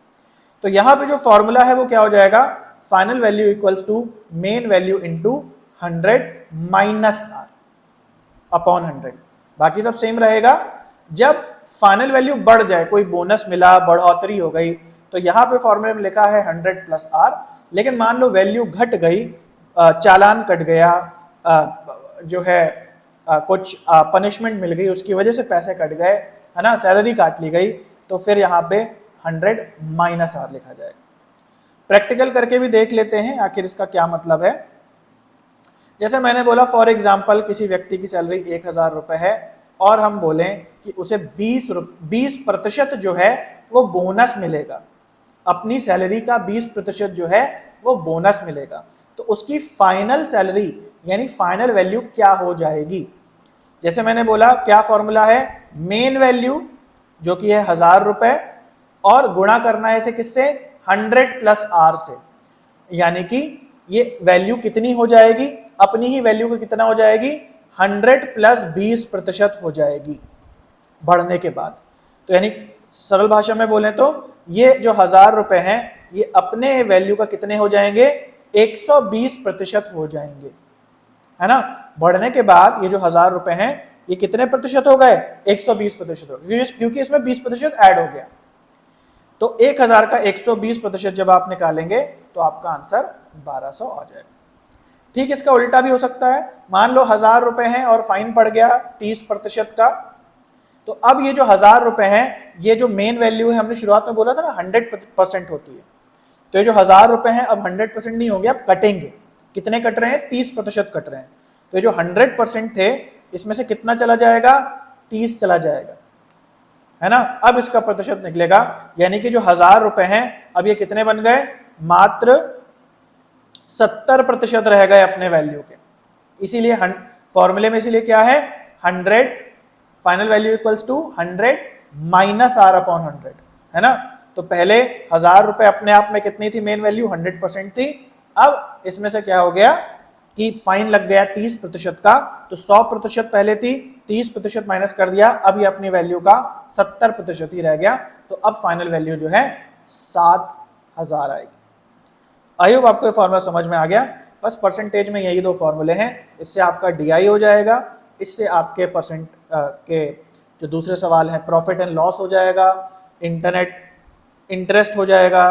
तो यहाँ पे जो फॉर्मूला है वो क्या हो जाएगा, final value equals to main value into 100 minus R upon 100। बाकी सब सेम रहेगा। जब फाइनल वैल्यू बढ़ जाए, कोई बोनस मिला, बढ़ोतरी हो गई, तो यहाँ पे फॉर्मूले में लिखा है 100 प्लस आर। लेकिन मान लो वैल्यू घट गई, चालान कट गया, जो है कुछ पनिशमेंट मिल गई, उसकी वजह से पैसे कट गए, है ना, सैलरी काट ली गई, तो फिर यहाँ पे 100 माइनस आर लिखा जाएगा। प्रैक्टिकल करके भी देख लेते हैं आखिर इसका क्या मतलब है। जैसे मैंने बोला फॉर एग्जाम्पल किसी व्यक्ति की सैलरी 1000 रुपए है और हम बोलें कि उसे 20% जो है वो बोनस मिलेगा, अपनी सैलरी का 20% जो है वो बोनस मिलेगा, तो उसकी फाइनल सैलरी यानी फाइनल वैल्यू क्या हो जाएगी। जैसे मैंने बोला क्या फॉर्मूला है, मेन वैल्यू जो कि है 1000 रुपए और गुणा करना है इसे किससे, 100 प्लस आर से, यानी कि ये वैल्यू कितनी हो जाएगी, अपनी ही वैल्यू को कितना हो जाएगी, 100 प्लस 20% हो जाएगी बढ़ने के बाद। तो यानी सरल भाषा में बोलें तो ये जो 1000 रुपए हैं ये अपने वैल्यू का कितने हो जाएंगे, 120% हो जाएंगे, है ना। बढ़ने के बाद ये जो 1000 रुपए हैं ये कितने प्रतिशत हो गए, 120% हो गए, क्योंकि इसमें 20% ऐड हो गया। तो 1000 का 120% जब आप निकालेंगे तो आपका आंसर 1200 आ जाएगा। ठीक, इसका उल्टा भी हो सकता है। मान लो 1000 रुपए हैं और फाइन पड़ गया 30% का, तो अब ये जो 1000 रुपए हैं, ये जो मेन वैल्यू है, हमने शुरुआत में बोला था ना 100% होती है, तो ये जो 1000 रुपए हैं अब 100% नहीं होंगे, अब कटेंगे। कितने कट रहे हैं, 30% कट रहे हैं। तो ये जो 100% थे इसमें से कितना चला जाएगा, 30 चला जाएगा, है ना। अब इसका प्रतिशत निकलेगा, यानी कि जो 1000 रुपए हैं अब ये कितने बन गए, मात्र 70% रह गए अपने वैल्यू के। इसीलिए फॉर्मूले में इसीलिए क्या है, 100 final value equals to 100 minus R upon 100, है ना। तो पहले 1000 रुपए अपने आप में कितनी थी, मेन वैल्यू 100% थी। अब इसमें से क्या हो गया कि फाइन लग गया 30% का, तो 100% पहले थी, 30% माइनस कर दिया, अब ये अपनी वैल्यू का 70% ही रह गया। तो अब फाइनल वैल्यू जो है 7000 आएगी। आई होप आपको ये फॉर्मूला समझ में आ गया। बस परसेंटेज में यही दो फॉर्मूले हैं, इससे आपका डीआई हो जाएगा, इससे आपके परसेंट के जो दूसरे सवाल हैं प्रॉफिट एंड लॉस हो जाएगा, इंटरेस्ट हो जाएगा,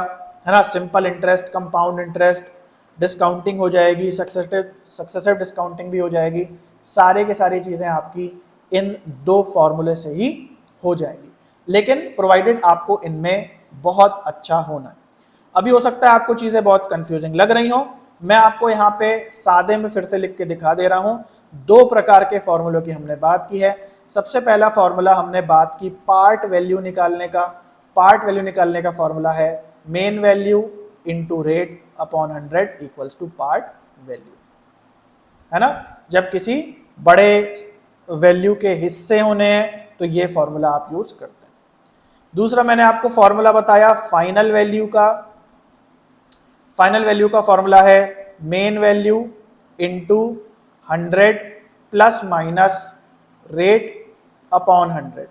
है ना, simple interest, compound interest, discounting हो जाएगी, सक्सेसिव डिस्काउंटिंग भी हो जाएगी। सारे के सारी चीज़ें आपकी इन दो फॉर्मूले से ही हो जाएगी, लेकिन प्रोवाइडेड आपको इनमें बहुत अच्छा होना है। अभी हो सकता है आपको चीज़ें बहुत कंफ्यूजिंग लग रही हो, मैं आपको यहाँ पे सादे में फिर से लिख के दिखा दे रहा हूँ। दो प्रकार के फॉर्मूलों की हमने बात की है। सबसे पहला फॉर्मूला हमने बात की पार्ट वैल्यू निकालने का। पार्ट वैल्यू निकालने का फॉर्मूला है main value into rate upon 100 equals to part value, है ना। जब किसी बड़े वैल्यू के हिस्से होने हैं तो ये फॉर्मूला आप यूज करते हैं। दूसरा मैंने आपको फॉर्मूला बताया फाइनल वैल्यू का। फाइनल वैल्यू का फॉर्मूला है main value into 100 plus minus rate upon 100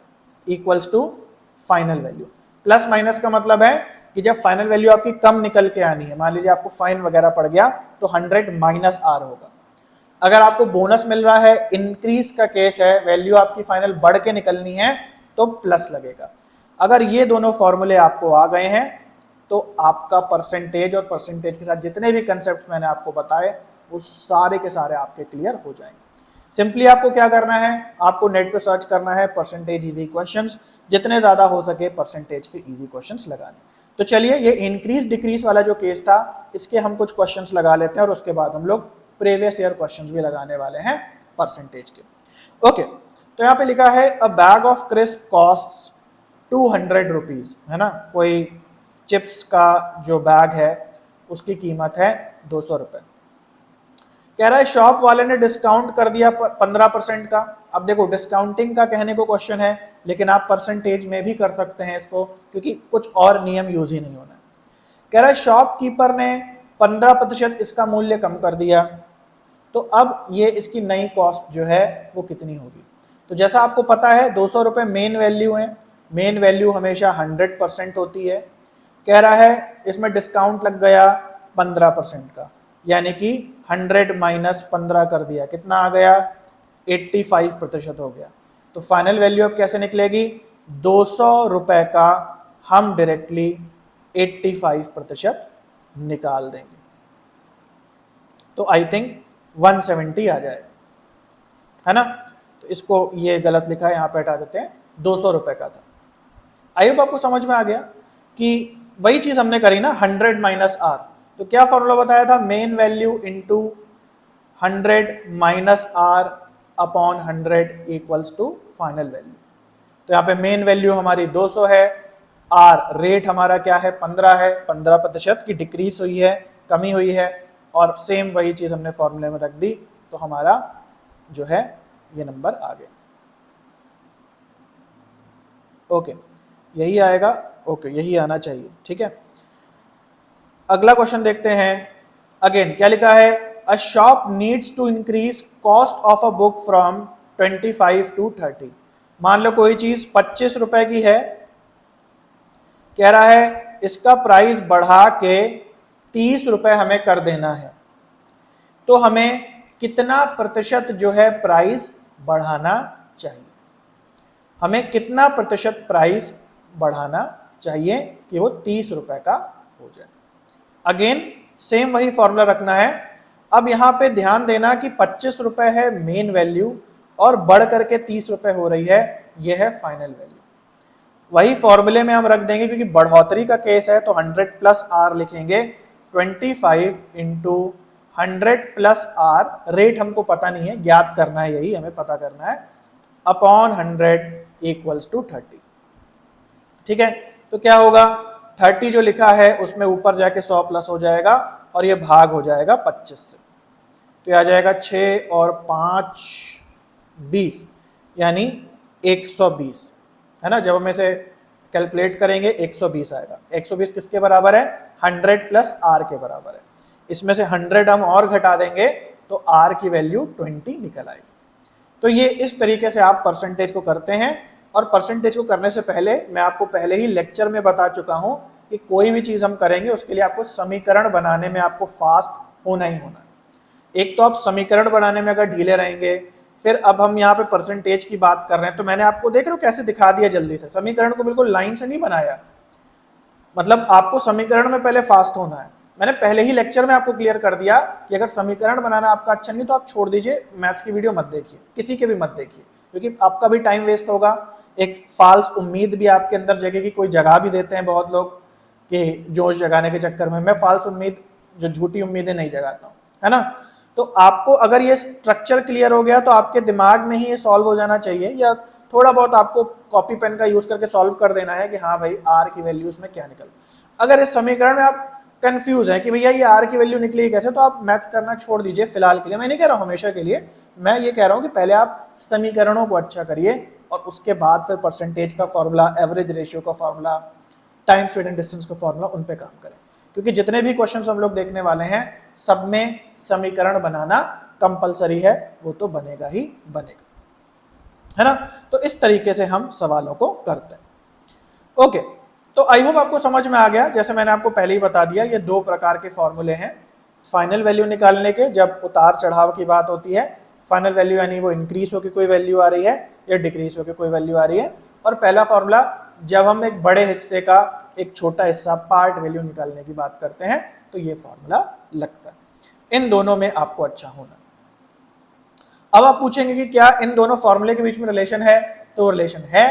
equals to final value. Plus minus का मतलब है कि जब फाइनल वैल्यू आपकी कम निकल के आनी है, मान लीजिए आपको फाइन वगैरह पड़ गया तो 100 माइनस आर होगा। अगर आपको बोनस मिल रहा है, इंक्रीज का केस है, वैल्यू आपकी फाइनल बढ़ के निकलनी है तो प्लस लगेगा। अगर ये दोनों फॉर्मूले आपको आ गए हैं तो आपका परसेंटेज और परसेंटेज के साथ जितने भी कंसेप्ट मैंने आपको बताए वो सारे के सारे आपके क्लियर हो जाएंगे। सिंपली आपको क्या करना है, आपको नेट पे सर्च करना है परसेंटेज इजी क्वेश्चंस, जितने ज़्यादा हो सके परसेंटेज के इजी क्वेश्चंस लगाने। तो चलिए ये इंक्रीज डिक्रीज वाला जो केस था इसके हम कुछ क्वेश्चंस लगा लेते हैं और उसके बाद हम लोग प्रीवियस ईयर क्वेश्चंस भी लगाने वाले हैं परसेंटेज के। ओके, तो यहाँ पे लिखा है अ bag of crisp costs 200 rupees, है ना। कोई चिप्स का जो बैग है उसकी कीमत है 200 रुपये। कह रहा है शॉप वाले ने डिस्काउंट कर दिया 15% का। अब देखो डिस्काउंटिंग का कहने को क्वेश्चन है, लेकिन आप परसेंटेज में भी कर सकते हैं इसको, क्योंकि कुछ और नियम यूज ही नहीं होना है। कह रहा है शॉपकीपर ने 15% इसका मूल्य कम कर दिया, तो अब ये इसकी नई कॉस्ट जो है वो कितनी होगी। तो जैसा आपको पता है 200 रुपये मेन वैल्यू है, मेन वैल्यू हमेशा 100% होती है। कह रहा है इसमें डिस्काउंट लग गया 15% का, यानी कि 100 माइनस 15 कर दिया, कितना आ गया 85% हो गया। तो फाइनल वैल्यू अब कैसे निकलेगी, 200 रुपये का हम डायरेक्टली 85% निकाल देंगे, तो आई थिंक 170 आ जाएगा, है ना। तो इसको ये गलत लिखा है, यहाँ पे हटा देते हैं, 200 रुपये का था। आई होप आपको समझ में आ गया कि वही चीज हमने करी ना, 100 माइनस आर। तो क्या फॉर्मूला बताया था, main value into 100 minus R upon 100 equals to final value. तो यहाँ पे मेन वैल्यू हमारी 200 है, आर रेट हमारा क्या है 15 है, 15% की डिक्रीज हुई है, कमी हुई है, और सेम वही चीज हमने फॉर्मूले में रख दी, तो हमारा जो है ये नंबर आ गया। ओके, यही आएगा, ओके यही आना चाहिए, ठीक है। अगला क्वेश्चन देखते हैं। अगेन क्या लिखा है, a shop needs to increase cost of a book from 25 to 30। मान लो कोई चीज 25 रुपए की है, कह रहा है इसका प्राइस बढ़ा के 30 रुपए हमें कर देना है, तो हमें कितना प्रतिशत जो है प्राइस बढ़ाना चाहिए, हमें कितना प्रतिशत प्राइस बढ़ाना चाहिए कि वो 30 रुपए का हो जाए। अगेन सेम वही फॉर्मूला रखना है। अब यहाँ पे ध्यान देना कि 25 रुपए है मेन वैल्यू और बढ़ करके 30 रुपए हो रही है, ये है फाइनल वैल्यू। वही फॉर्मूले में हम रख देंगे, क्योंकि बढ़ोतरी का केस है तो 100 प्लस आर लिखेंगे, 25 इंटू 100 प्लस आर, रेट हमको पता नहीं है, ज्ञात करना है, यही हमें पता करना है, अपॉन 100 इक्वल्स टू 30। ठीक है, तो क्या होगा 30 जो लिखा है उसमें ऊपर जाके 100 प्लस हो जाएगा और ये भाग हो जाएगा 25 से, तो आ जाएगा 6 और 5 20, यानी 120, है ना। जब हम इसे कैलकुलेट करेंगे 120 आएगा। 120 किसके बराबर है, 100 प्लस आर के बराबर है। इसमें से 100 हम और घटा देंगे तो आर की वैल्यू 20 निकल आएगी। तो ये इस तरीके से आप परसेंटेज को करते हैं। और परसेंटेज को करने से पहले मैं आपको पहले ही लेक्चर में बता चुका हूं कि कोई भी चीज हम करेंगे उसके लिए आपको समीकरण बनाने में आपको फास्ट होना ही होना है। एक तो आप समीकरण बनाने में अगर ढीले रहेंगे, फिर अब हम यहाँ पे परसेंटेज की बात कर रहे हैं, तो मैंने आपको देख रहे हो कैसे दिखा दिया जल्दी से, समीकरण को बिल्कुल लाइन से नहीं बनाया, मतलब आपको समीकरण में पहले फास्ट होना है। मैंने पहले ही लेक्चर में आपको क्लियर कर दिया कि अगर समीकरण बनाना आपका अच्छा नहीं तो आप छोड़ दीजिए, मैथ्स की वीडियो मत देखिए, किसी के भी मत देखिए, क्योंकि आपका भी टाइम वेस्ट होगा। एक फाल्स उम्मीद भी आपके अंदर जगेगी, कोई जगह भी देते हैं बहुत लोग कि जोश जगाने के चक्कर में। मैं फाल्स उम्मीद, जो झूठी उम्मीदें नहीं जगाता हूँ, है ना। तो आपको अगर ये स्ट्रक्चर क्लियर हो गया तो आपके दिमाग में ही ये सॉल्व हो जाना चाहिए, या थोड़ा बहुत आपको कॉपी पेन का यूज करके सॉल्व कर देना है कि हाँ भाई आर की वैल्यूज में क्या निकल। अगर इस समीकरण में आप कंफ्यूज है कि भैया ये आर की वैल्यू निकलेगी कैसे, तो आप मैथ्स करना छोड़ दीजिए फिलहाल के लिए। मैं नहीं कह रहा हूँ हमेशा के लिए, मैं ये कह रहा हूँ कि पहले आप समीकरणों को अच्छा करिए और उसके बाद फिर परसेंटेज का फॉर्मूला, एवरेज रेशियो का formula, time speed and distance का फॉर्मूला, उन पे काम करें। क्योंकि जितने भी क्वेश्चंस हम लोग देखने वाले हैं सब में समीकरण बनाना कंपलसरी है, वो तो बनेगा ही बनेगा, है ना। तो इस तरीके से हम सवालों को करते हैं। ओके, तो आई होप आपको समझ में आ गया। जैसे मैंने आपको पहले ही बता दिया, ये दो प्रकार के फॉर्मूले हैं फाइनल वैल्यू निकालने के, जब उतार चढ़ाव की बात होती है। फाइनल वैल्यू यानी वो इंक्रीज होकर कोई वैल्यू आ रही है या डिक्रीज होकर कोई वैल्यू आ रही है। और पहला फॉर्मूला जब हम एक बड़े हिस्से का एक छोटा हिस्सा पार्ट वैल्यू निकालने की बात करते हैं, तो ये फॉर्मूला लगता है। इन दोनों में आपको अच्छा होना। अब आप पूछेंगे कि क्या इन दोनों फॉर्मूले के बीच में रिलेशन है? तो रिलेशन है,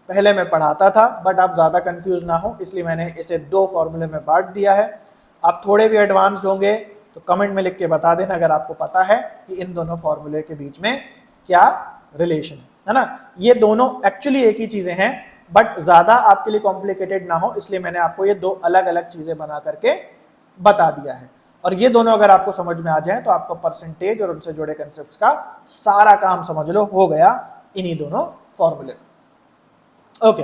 पहले मैं पढ़ाता था, बट आप ज़्यादा कंफ्यूज ना हो इसलिए मैंने इसे दो फॉर्मूले में बांट दिया है। आप थोड़े भी एडवांस होंगे तो कमेंट में लिख के बता देना अगर आपको पता है कि इन दोनों फॉर्मूले के बीच में क्या रिलेशन है ना। ये दोनों एक्चुअली एक ही चीज़ें हैं, बट ज़्यादा आपके लिए कॉम्प्लिकेटेड ना हो इसलिए मैंने आपको ये दो अलग अलग चीज़ें बना करके बता दिया है। और ये दोनों अगर आपको समझ में आ जाए तो आपको परसेंटेज और उनसे जुड़े कंसेप्ट्स का सारा काम समझ लो हो गया इन्हीं दोनों फॉर्मूले। ओके,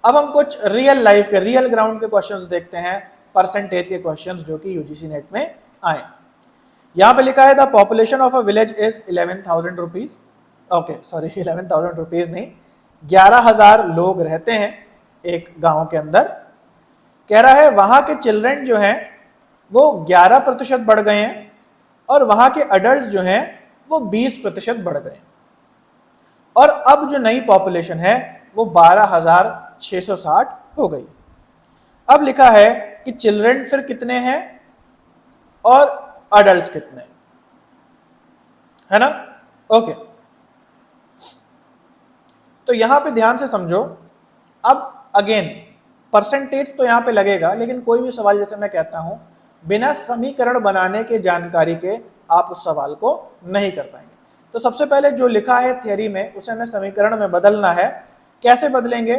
अब हम कुछ रियल लाइफ के, रियल ग्राउंड के क्वेश्चंस देखते हैं, परसेंटेज के क्वेश्चंस जो कि यूजीसी नेट में आए। यहां पे लिखा है the population of a village is 11,000 rupees. Okay sorry, 11,000 rupees नहीं, 11,000 लोग रहते हैं एक गांव के अंदर। कह रहा है वहां के चिल्ड्रन जो हैं वो 11% बढ़ गए हैं और वहां के अडल्ट जो हैं वो 20% बढ़ गए हैं। और अब जो नई पॉपुलेशन है वो 12,660 हो गई। अब लिखा है कि चिल्ड्रन फिर कितने हैं और अडल्ट्स कितने हैं, है ना। ओके, तो यहां पे ध्यान से समझो। अब अगेन परसेंटेज तो यहां पे लगेगा, लेकिन कोई भी सवाल जैसे मैं कहता हूं बिना समीकरण बनाने के जानकारी के आप उस सवाल को नहीं कर पाएंगे। तो सबसे पहले जो लिखा है थ्योरी में उसे हमें समीकरण में बदलना है। कैसे बदलेंगे?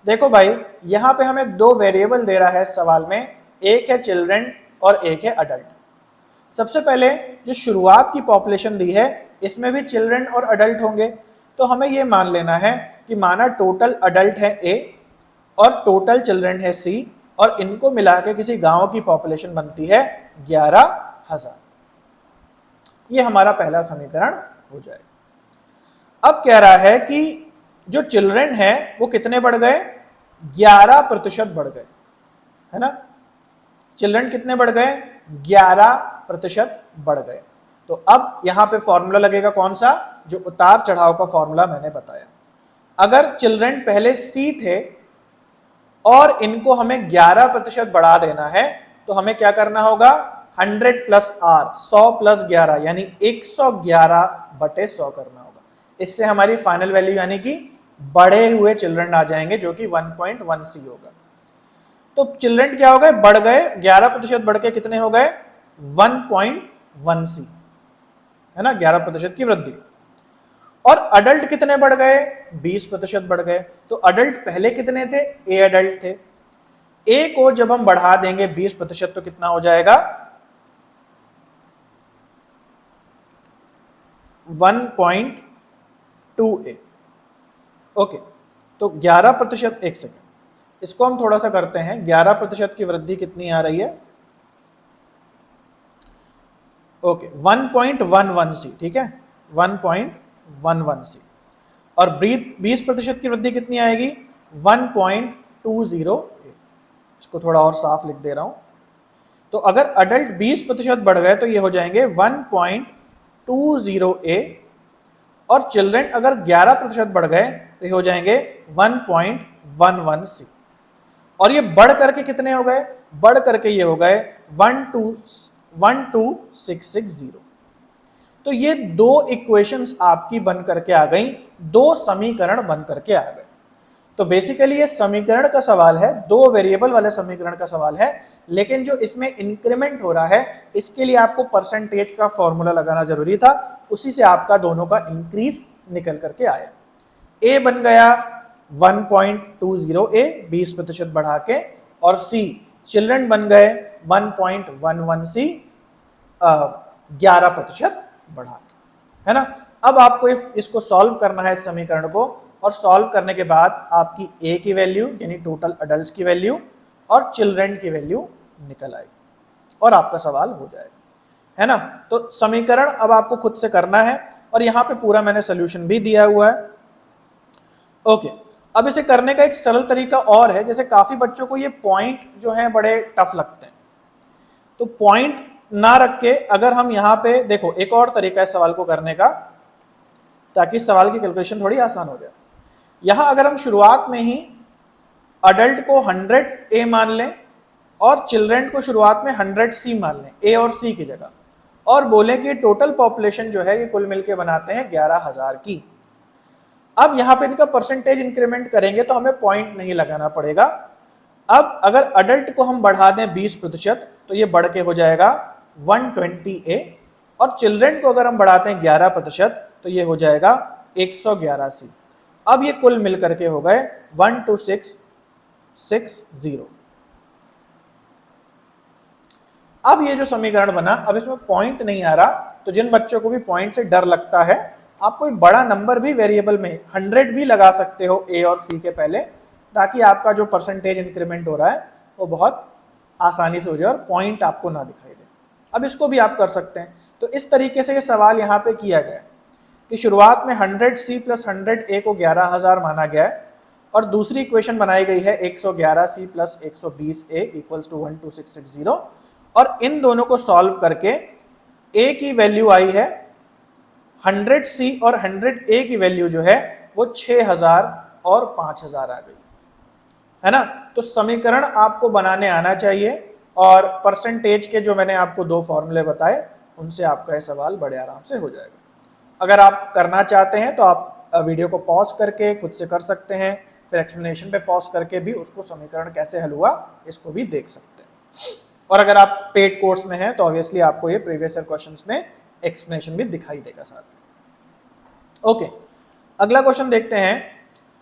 देखो भाई, यहाँ पे हमें दो वेरिएबल दे रहा है सवाल में, एक है चिल्ड्रन और एक है अडल्ट। सबसे पहले जो शुरुआत की पॉपुलेशन दी है इसमें भी चिल्ड्रन और अडल्ट होंगे, तो हमें ये मान लेना है कि माना टोटल अडल्ट है A और टोटल चिल्ड्रन है C, और इनको मिला के किसी गांव की पॉपुलेशन बनती है 11,000। ये हमारा पहला समीकरण हो जाएगा। अब कह रहा है कि जो चिल्ड्रन है वो कितने बढ़ गए? 11% बढ़ गए, है ना। चिल्ड्रन कितने बढ़ गए? 11% बढ़ गए। तो अब यहां पे फॉर्मूला लगेगा कौन सा? जो उतार चढ़ाव का फॉर्मूला मैंने बताया। अगर चिल्ड्रन पहले C थे और इनको हमें 11% बढ़ा देना है तो हमें क्या करना होगा? 100 प्लस R, 100 प्लस 11 यानी 111/100 करना होगा। इससे हमारी फाइनल वैल्यू यानी कि बढ़े हुए चिल्ड्रन आ जाएंगे जो कि 1.1C होगा। तो चिल्ड्रन क्या हो गए? बढ़ गए, 11% बढ़ के कितने हो गए? 1.1C, है ना, 11% की वृद्धि। और अडल्ट कितने बढ़ गए? 20% बढ़ गए। तो अडल्ट पहले कितने थे? A अडल्ट थे। A को जब हम बढ़ा देंगे 20% तो कितना हो जाएगा? 1.2A। ओके, तो 11%, एक सेकेंड, इसको हम थोड़ा सा करते हैं। 11% की वृद्धि कितनी आ रही है? ओके, 1.11C, ठीक है, 1.11C। और 20% की वृद्धि कितनी आएगी? 1.20A। इसको थोड़ा और साफ लिख दे रहा हूं। तो अगर अडल्ट 20% बढ़ गए तो ये हो जाएंगे 1.20A, और चिल्ड्रन अगर 11% बढ़ गए तो ये हो जाएंगे 1.11C। और ये बढ़ करके कितने हो गए? बढ़ करके ये हो गए 12660। तो ये दो इक्वेशंस आपकी बन करके आ गई, दो समीकरण बन करके आ गए। तो बेसिकली ये समीकरण का सवाल है, दो वेरिएबल वाले समीकरण का सवाल है, लेकिन जो इसमें इंक्रीमेंट हो रहा है इसके लिए आपको परसेंटेज का फॉर्मूला लगाना जरूरी था, उसी से आपका दोनों का इंक्रीज निकल करके आया। A बन गया 1.20A 20% बढ़ा के, और C चिल्ड्रन बन गए 1.11C 11% बढ़ा के, है ना। अब आपको इसको सॉल्व करना है इस समीकरण को, और सॉल्व करने के बाद आपकी A की वैल्यू यानी टोटल अडल्ट्स की वैल्यू और चिल्ड्रन की वैल्यू निकल आएगी और आपका सवाल हो जाएगा, है ना। तो समीकरण अब आपको खुद से करना है और यहाँ पे पूरा मैंने सोल्यूशन भी दिया हुआ है। ओके, अब इसे करने का एक सरल तरीका और है, जैसे काफी बच्चों को ये पॉइंट जो है बड़े टफ लगते हैं, तो पॉइंट ना रख के अगर हम यहाँ पे देखो, एक और तरीका है सवाल को करने का ताकि सवाल की कैलकुलेशन थोड़ी आसान हो जाए। यहां अगर हम शुरुआत में ही अडल्ट को 100 ए मान लें और चिल्ड्रेन को शुरुआत में 100 सी मान लें, ए और सी की जगह, और बोले कि टोटल पॉपुलेशन जो है ये कुल मिलके बनाते हैं 11,000 की। अब यहां पे इनका परसेंटेज इंक्रीमेंट करेंगे तो हमें पॉइंट नहीं लगाना पड़ेगा। अब अगर अडल्ट को हम बढ़ा दें 20% तो ये बढ़ के हो जाएगा 120 ए, और चिल्ड्रेन को अगर हम बढ़ाते हैं 11% तो ये हो जाएगा 111 सी। अब ये कुल मिलकर के हो गए 12660। अब ये जो समीकरण बना, अब इसमें पॉइंट नहीं आ रहा, तो जिन बच्चों को भी पॉइंट से डर लगता है, आप कोई बड़ा नंबर भी वेरिएबल में 100 भी लगा सकते हो ए और सी के पहले, ताकि आपका जो परसेंटेज इंक्रीमेंट हो रहा है वो बहुत आसानी से हो जाए और पॉइंट आपको ना दिखाई दे। अब इसको भी आप कर सकते हैं। तो इस तरीके से ये सवाल यहाँ पे किया गया है कि शुरुआत में 100 सी प्लस 100 ए को 11,000 माना गया है, और दूसरी इक्वेशन बनाई गई है 111 C plus 120 A equals to 12660, और इन दोनों को सॉल्व करके ए की वैल्यू आई है 100 सी और 100 ए की वैल्यू जो है वो 6000 और 5000 आ गई, है ना। तो समीकरण आपको बनाने आना चाहिए, और परसेंटेज के जो मैंने आपको दो फॉर्मूले बताए उनसे आपका ये सवाल बड़े आराम से हो जाएगा। अगर आप करना चाहते हैं तो आप वीडियो को पॉज करके खुद से कर सकते हैं, फिर एक्सप्लेनेशन पे पॉज करके भी उसको समीकरण कैसे हल हुआ इसको भी देख सकते हैं। और अगर आप पेड कोर्स में हैं तो ऑब्वियसली आपको ये प्रीवियस ईयर क्वेश्चंस में एक्सप्लेनेशन भी दिखाई देगा साथ में। ओके, अगला क्वेश्चन देखते हैं।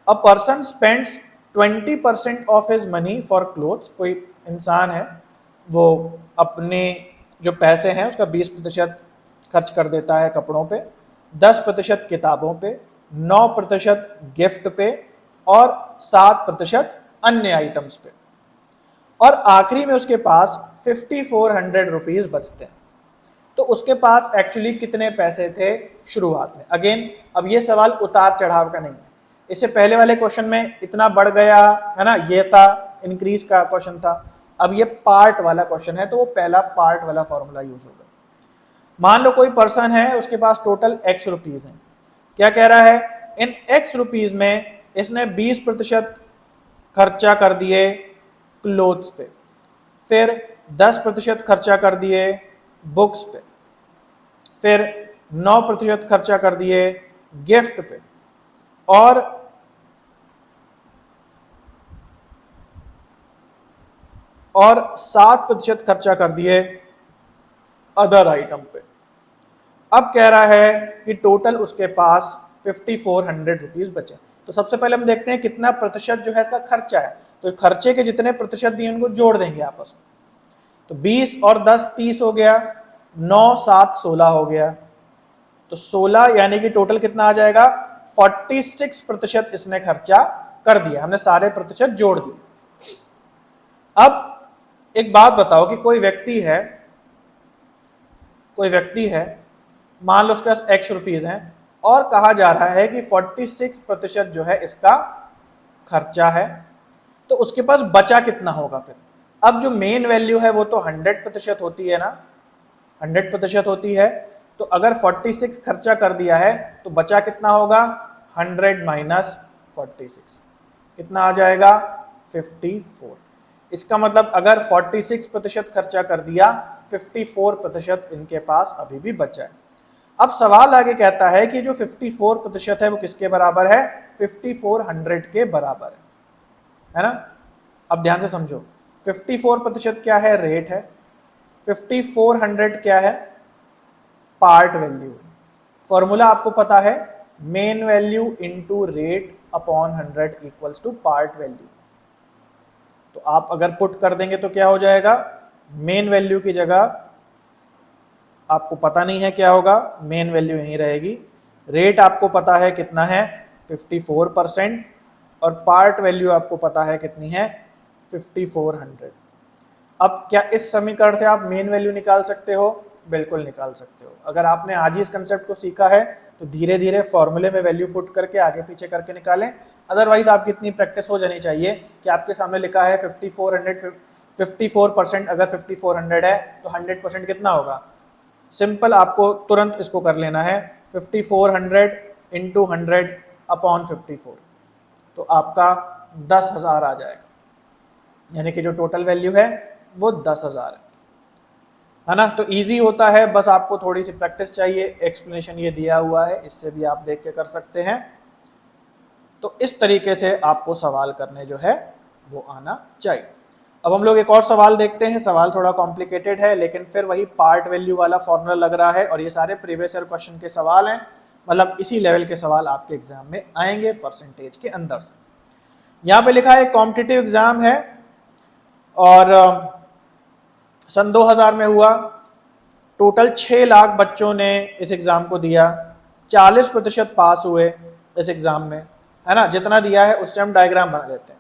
A person spends 20% of his money for clothes. कोई इंसान है वो अपने जो पैसे हैं उसका 20% खर्च कर देता है कपड़ों पे, 10% किताबों पे, 9% गिफ्ट पे और 7% अन्य आइटम्स पे, और आखिरी में उसके पास 5400 रुपीज बचते हैं। तो उसके पास एक्चुअली कितने पैसे थे शुरुआत में? अगेन अब ये सवाल उतार चढ़ाव का नहीं है, इससे पहले वाले क्वेश्चन में इतना बढ़ गया है ना, ये था इंक्रीज का क्वेश्चन था, अब ये पार्ट वाला क्वेश्चन है तो वो पहला पार्ट वाला फॉर्मूला यूज होगा। मान लो कोई पर्सन है उसके पास टोटल x रुपीज हैं, क्या कह रहा है, इन x रुपीज में इसने 20% खर्चा कर दिए क्लोथ्स पे, फिर 10% खर्चा कर दिए बुक्स पे, फिर 9% खर्चा कर दिए गिफ्ट पे, और 7% खर्चा कर दिए अदर आइटम पे। अब कह रहा है कि टोटल उसके पास 5400 रुपीज बचे। तो सबसे पहले हम देखते हैं कितना प्रतिशत जो है इसका खर्चा है, तो खर्चे के जितने प्रतिशत दिए उनको जोड़ देंगे आपस में। तो 20 और 10 30 हो गया, 9 7 16 हो गया, तो 16 यानी कि टोटल कितना आ जाएगा, 46% इसने खर्चा कर दिया। हमने सारे प्रतिशत जोड़ दिए। अब एक बात बताओ कि कोई व्यक्ति है, मान लो उसके पास x रुपीज हैं और कहा जा रहा है कि 46% जो है इसका खर्चा है, तो उसके पास बचा कितना होगा फिर? अब जो मेन वैल्यू है वो तो 100% होती है ना, 100% होती है, तो अगर 46 खर्चा कर दिया है तो बचा कितना होगा, 100 माइनस 46 कितना आ जाएगा, 54। इसका मतलब अगर 46% खर्चा कर दिया, 54% इनके पास अभी भी बचा है। अब सवाल आगे कहता है कि जो 54% है वो किसके बराबर है, 5400 के बराबर है ना। अब ध्यान से समझो, 54% क्या है, रेट है, 5400 क्या है, पार्ट वैल्यू है। फॉर्मूला आपको पता है, main value into rate upon 100 equals to part value. तो आप अगर पुट कर देंगे तो क्या हो जाएगा, मेन वैल्यू की जगह आपको पता नहीं है क्या होगा, मेन वैल्यू यहीं रहेगी। रेट आपको पता है कितना है, 54%, और पार्ट वैल्यू आपको पता है कितनी है, 5400। अब क्या इस समीकरण से आप मेन वैल्यू निकाल सकते हो? बिल्कुल निकाल सकते हो। अगर आपने आज ही इस कंसेप्ट को सीखा है तो धीरे धीरे फॉर्मूले में वैल्यू पुट करके आगे पीछे करके निकालें। अदरवाइज आपकी इतनी प्रैक्टिस हो जानी चाहिए कि आपके सामने लिखा है 54%, अगर 5400 है तो 100% कितना होगा। सिंपल आपको तुरंत इसको कर लेना है, 5400 इंटू 100 अपॉन 54, तो आपका 10,000 आ जाएगा, यानी कि जो टोटल वैल्यू है वो 10,000 है ना। तो इजी होता है, बस आपको थोड़ी सी प्रैक्टिस चाहिए। एक्सप्लेनेशन ये दिया हुआ है, इससे भी आप देख के कर सकते हैं। तो इस तरीके से आपको सवाल करने जो है वो आना चाहिए। अब हम लोग एक और सवाल देखते हैं। सवाल थोड़ा कॉम्प्लिकेटेड है, लेकिन फिर वही पार्ट वैल्यू वाला फॉर्मूला लग रहा है, और ये सारे प्रीवियस ईयर क्वेश्चन के सवाल हैं, मतलब इसी लेवल के सवाल आपके एग्जाम में आएंगे परसेंटेज के अंदर से। यहाँ पे लिखा है कॉम्पिटिटिव एग्जाम है और सन 2000 में हुआ। टोटल 6 लाख बच्चों ने इस एग्जाम को दिया, 40% पास हुए इस एग्जाम में, है ना। जितना दिया है उससे हम डायग्राम बना लेते हैं।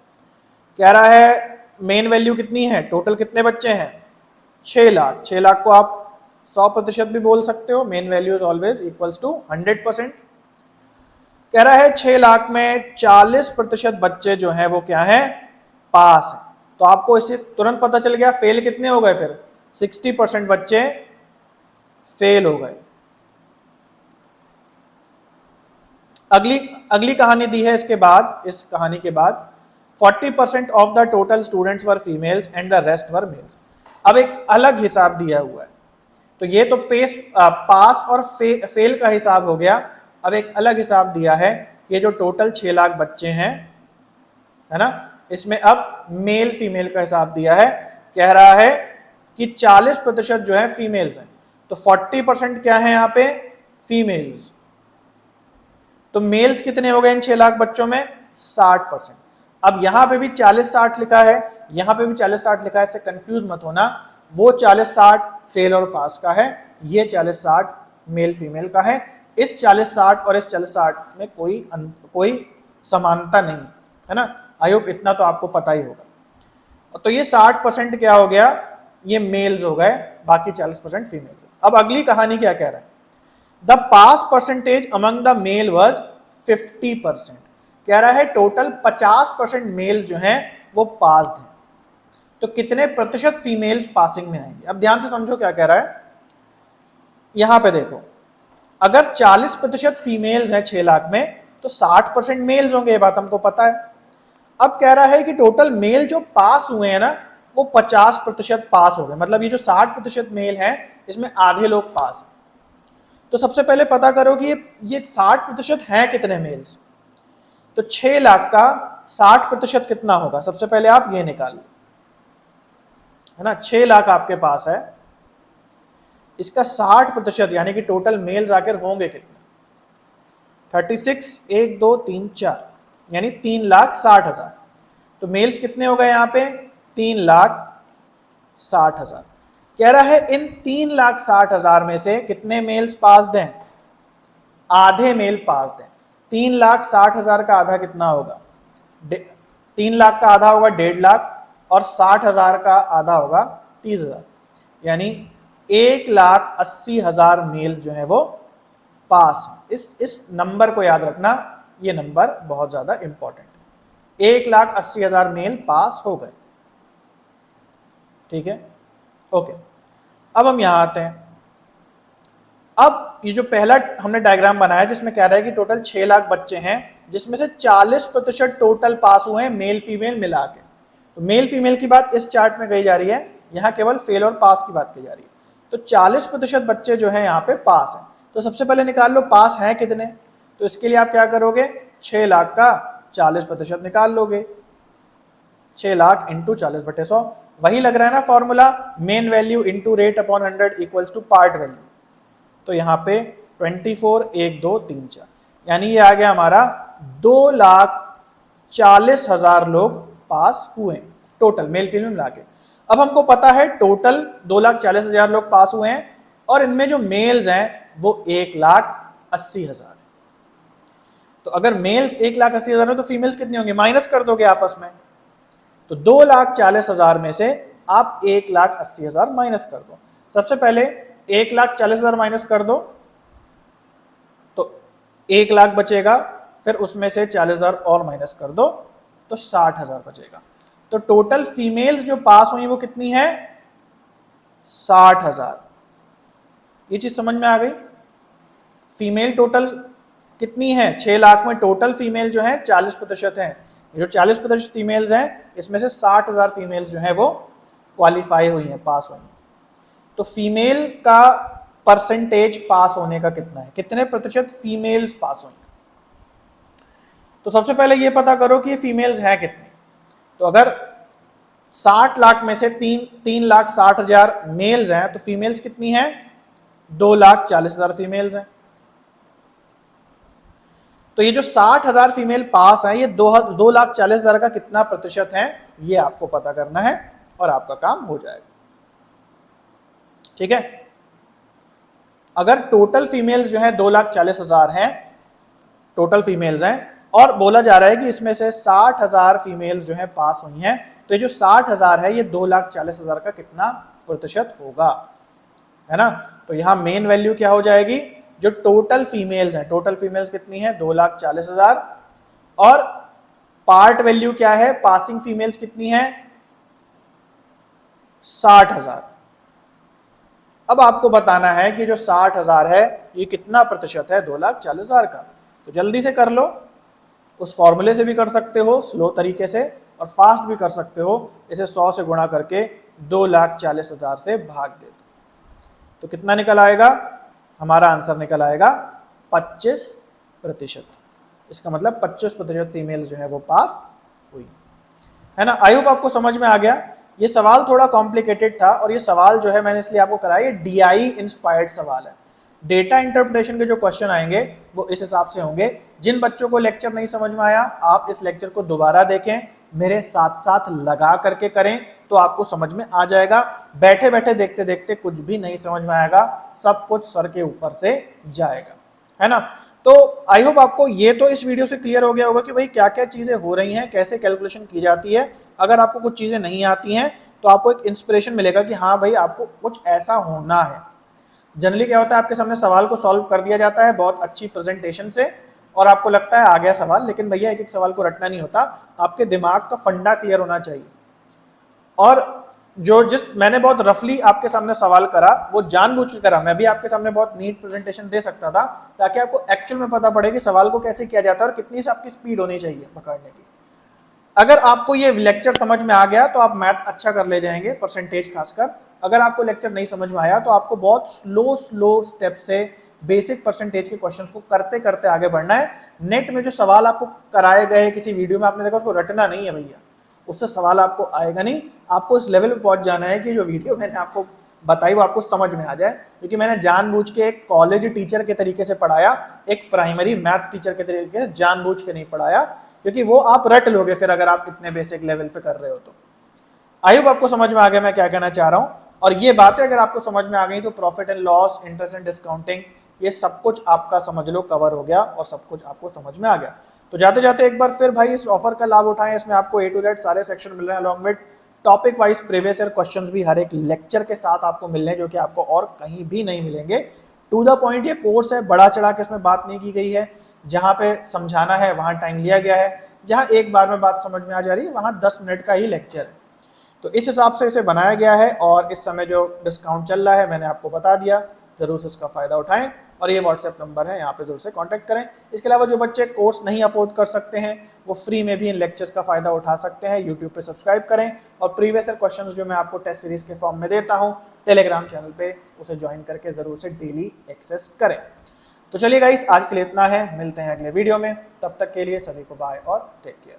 कह रहा है मेन वैल्यू कितनी है, टोटल कितने बच्चे हैं, 6 लाख। 6 लाख को आप 100% भी बोल सकते हो, main value is always equals to 100%। कह रहा है 6 लाख में 40% बच्चे जो हैं वो क्या हैं, पास हैं। तो आपको इससे तुरंत पता चल गया फेल कितने हो गए, फिर 60% बच्चे फेल हो गए। अगली कहानी दी है इसके बाद, इस कहानी के बाद 40% of the total students were females and the rest were males. अब एक अलग हिसाब दिया हुआ है, तो ये तो पास और फेल का हिसाब हो गया। अब एक अलग हिसाब दिया है कि ये जो टोटल 6 लाख बच्चे हैं, है ना, इसमें अब मेल फीमेल का हिसाब दिया है। कह रहा है कि 40% जो है फीमेल्स हैं, तो 40% क्या है यहाँ पे, फीमेल्स। तो मेल्स कितने हो गए इन 6 लाख बच्चों में, 60%। अब यहां पे भी 40-60 लिखा है, यहां पे भी 40-60 लिखा है, इससे कंफ्यूज मत होना। वो 40-60 फेल और पास का है, ये 40-60 मेल फीमेल का है। इस 40-60 और इस 40-60 में कोई समानता नहीं है ना। आई होप इतना तो आपको पता ही होगा। तो ये 60% क्या हो गया, ये मेल्स हो गए, बाकी 40% फीमेल्स। अब अगली कहानी क्या कह रहा है, the pass percentage among the male was 50%। कह रहा है टोटल 50% मेल्स जो हैं वो पास्ड हैं, तो कितने प्रतिशत फीमेल्स पासिंग में आएंगे। अब ध्यान से समझो क्या कह रहा है। यहां पे देखो, अगर 40% फीमेल्स हैं 6 लाख में, तो 60% मेल्स होंगे, ये बात हमको पता है। अब कह रहा है कि टोटल मेल जो पास हुए हैं ना, वो 50% पास हो गए, मतलब ये जो 60% मेल है इसमें आधे लोग पास हैं। तो सबसे पहले पता करो कि ये 60% हैं कितने मेल्स। तो 6 लाख का 60% कितना होगा, सबसे पहले आप ये निकाल लो, है ना। 6 लाख आपके पास है, इसका 60% यानी कि टोटल मेल्स आकर होंगे कितने, 36, 1, 2, 3, 4, यानी 3,60,000। तो मेल्स कितने हो गए यहाँ पे, 3,60,000। कह रहा है इन 3,60,000 में से कितने मेल्स पास्ड हैं, आधे मेल पास्ड हैं। 3,60,000 का आधा कितना होगा, 3 लाख का आधा होगा 1.5 लाख, और 60,000 का आधा होगा 30,000, यानी 1,80,000 मेल्स जो है वो पास हैं। इस नंबर को याद रखना, ये नंबर बहुत ज्यादा इंपॉर्टेंट है। 1,80,000 मेल पास हो गए, ठीक है, ओके। अब हम यहां आते हैं। अब ये जो पहला हमने डायग्राम बनाया जिसमें कह रहा है कि टोटल 6 लाख बच्चे हैं, जिसमें से 40% टोटल पास हुए हैं मेल फीमेल मिला के। तो मेल फीमेल की बात इस चार्ट में कही जा रही है, यहाँ केवल फेल और पास की बात कही जा रही है। तो 40% बच्चे जो हैं यहाँ पे पास हैं। तो सबसे पहले निकाल लो पास हैं कितने। तो इसके लिए आप क्या करोगे, 6 लाख का 40% निकाल लोगे, 6 लाख इंटू 40/100, वही लग रहा है ना formula, main value into rate upon 100 equals to part value. तो यहाँ पे 24, 1, 2, 3, 4, यानी ये आ गया हमारा 2,40,000 लोग पास हुए टोटल मेल फीमेल मिला के। अब हमको पता है टोटल 2,40,000 लोग पास हुए हैं, और इनमें जो मेल्स हैं वो 1,80,000। तो अगर मेल्स 1,80,000 है तो फीमेल्स कितने होंगे, माइनस कर दोगे आपस में। तो 2,40,000 में से आप 1,80,000 माइनस कर दो। सबसे पहले 1,40,000 माइनस कर दो तो 1 लाख बचेगा, फिर उसमें से 40,000 और माइनस कर दो तो 60,000 बचेगा। तो टोटल फीमेल्स जो पास हुई वो कितनी है? 60,000। ये चीज समझ में आ गई? फीमेल टोटल कितनी है? 6 लाख में टोटल फीमेल जो है 40% है। जो 40% फीमेल्स हैं इसमें से 60,000 फीमेल्स जो है वो क्वालिफाई हुई हैं, पास हुई हैं। तो फीमेल का परसेंटेज पास होने का कितना है? कितने प्रतिशत फीमेल्स पास हुई? तो सबसे पहले ये पता करो कि फीमेल्स हैं कितनी। तो अगर 60 लाख में से 3,60,000 मेल्स हैं तो फीमेल्स कितनी हैं? 2,40,000 फीमेल्स हैं। तो ये जो 60,000 फीमेल पास हैं ये 2,40,000 का कितना प्रतिशत है ये आपको पता करना है और आपका काम हो जाएगा। ठीक है? अगर टोटल फीमेल्स जो है 2,40,000 हैं, टोटल फीमेल्स हैं, और बोला जा रहा है कि इसमें से 60,000 फीमेल्स जो है पास हुई हैं, तो ये जो 60,000 है ये 2,40,000 का कितना प्रतिशत होगा, है ना? तो यहां मेन वैल्यू क्या हो जाएगी? जो टोटल फीमेल्स हैं, टोटल फीमेल्स कितनी है? 2,40,000, और पार्ट वैल्यू क्या है? पासिंग फीमेल्स कितनी है? 60,000। अब आपको बताना है कि जो 60,000 है ये कितना प्रतिशत है 2,40,000 का। तो जल्दी से कर लो, उस फॉर्मूले से भी कर सकते हो स्लो तरीके से, और फास्ट भी कर सकते हो। इसे 100 से गुणा करके 2,40,000 से भाग दे दो तो कितना निकल आएगा? हमारा आंसर निकल आएगा 25%। इसका मतलब 25% फीमेल्स जो है वो पास हुई, है ना? आई होप आपको समझ में आ गया। ये सवाल थोड़ा कॉम्प्लिकेटेड था, और ये सवाल जो है मैंने इसलिए आपको कराया, ये DI इंस्पायर्ड सवाल है। डेटा इंटरप्रिटेशन के जो क्वेश्चन आएंगे वो इस हिसाब से होंगे। जिन बच्चों को लेक्चर नहीं समझ में आया, आप इस लेक्चर को दोबारा देखें, मेरे साथ साथ लगा करके करें तो आपको समझ में आ जाएगा। बैठे बैठे देखते देखते कुछ भी नहीं समझ में आएगा, सब कुछ सर के ऊपर से जाएगा, है ना? तो आई होप आपको ये तो इस वीडियो से क्लियर हो गया होगा कि भाई क्या क्या चीजें हो रही हैं, कैसे कैलकुलेशन की जाती है। अगर आपको कुछ चीजें नहीं आती हैं तो आपको एक इंस्पिरेशन मिलेगा कि हाँ भाई आपको कुछ ऐसा होना है। जनरली क्या होता है, आपके सामने सवाल को सॉल्व कर दिया जाता है बहुत अच्छी प्रेजेंटेशन से, और आपको लगता है आ गया सवाल, लेकिन भैया एक एक सवाल को रटना नहीं होता, आपके दिमाग का फंडा क्लियर होना चाहिए। और मैंने बहुत रफली आपके सामने सवाल करा वो जानबूझ के करा। मैं भी आपके सामने बहुत नीट प्रेजेंटेशन दे सकता था ताकि आपको एक्चुअल में पता पड़े कि सवाल को कैसे किया जाता है और कितनी से आपकी स्पीड होनी चाहिए पकड़ने की। अगर आपको ये लेक्चर समझ में आ गया तो आप मैथ अच्छा कर ले जाएंगे, परसेंटेज खासकर। अगर आपको लेक्चर नहीं समझ में आया तो आपको बहुत स्लो स्टेप से बेसिक परसेंटेज के क्वेश्चंस को करते करते आगे बढ़ना है। नेट में जो सवाल आपको कराए गए किसी वीडियो में आपने देखा, उसको रटना नहीं है भैया, उससे सवाल आपको आएगा नहीं। आपको इस लेवल पे पहुंच जाना है कि जो वीडियो मैंने आपको बताई वो आपको समझ में आ जाए, क्योंकि मैंने जानबूझ के एक कॉलेज टीचर के तरीके से पढ़ाया, एक प्राइमरी मैथ्स टीचर के तरीके से जानबूझ के नहीं पढ़ाया, क्योंकि वो आप रट लोगे फिर अगर आप इतने बेसिक लेवल पे कर रहे हो तो। आई होप आपको समझ में आ गया मैं क्या कहना चाह रहा हूं। और ये बातें अगर आपको समझ में आ गई तो profit and loss, interest and discounting, ये सब कुछ आपका समझ लो कवर हो गया और सब कुछ आपको समझ में आ गया। तो जाते जाते एक बार फिर भाई इस ऑफर का लाभ उठाएं। इसमें आपको A to Z सारे सेक्शन मिल रहे हैं, along with topic wise previous year questions भी हर एक लेक्चर के साथ आपको मिल रहे हैं, जो कि आपको और कहीं भी नहीं मिलेंगे। टू द पॉइंट ये कोर्स है, बड़ा चढ़ा के इसमें बात नहीं की गई है। जहां पे समझाना है वहां टाइम लिया गया है, जहां एक बार में बात समझ में आ जा रही है वहां 10 मिनट का ही लेक्चर है। तो इस हिसाब से इसे बनाया गया है, और इस समय जो डिस्काउंट चल रहा है मैंने आपको बता दिया, जरूर से इसका फायदा उठाएं। और ये व्हाट्सएप नंबर है, यहाँ पे जरूर से कांटेक्ट करें। इसके अलावा जो बच्चे कोर्स नहीं अफोर्ड कर सकते हैं वो फ्री में भी इन लेक्चर्स का फायदा उठा सकते हैं। यूट्यूब पे सब्सक्राइब करें, और प्रीवियस ईयर क्वेश्चंस जो मैं आपको टेस्ट सीरीज के फॉर्म में देता हूँ टेलीग्राम चैनल पे, उसे ज्वाइन करके जरूर से डेली एक्सेस करें। तो चलिए गाइस, आज के लिए इतना है, मिलते हैं अगले वीडियो में। तब तक के लिए सभी को बाय और टेक केयर।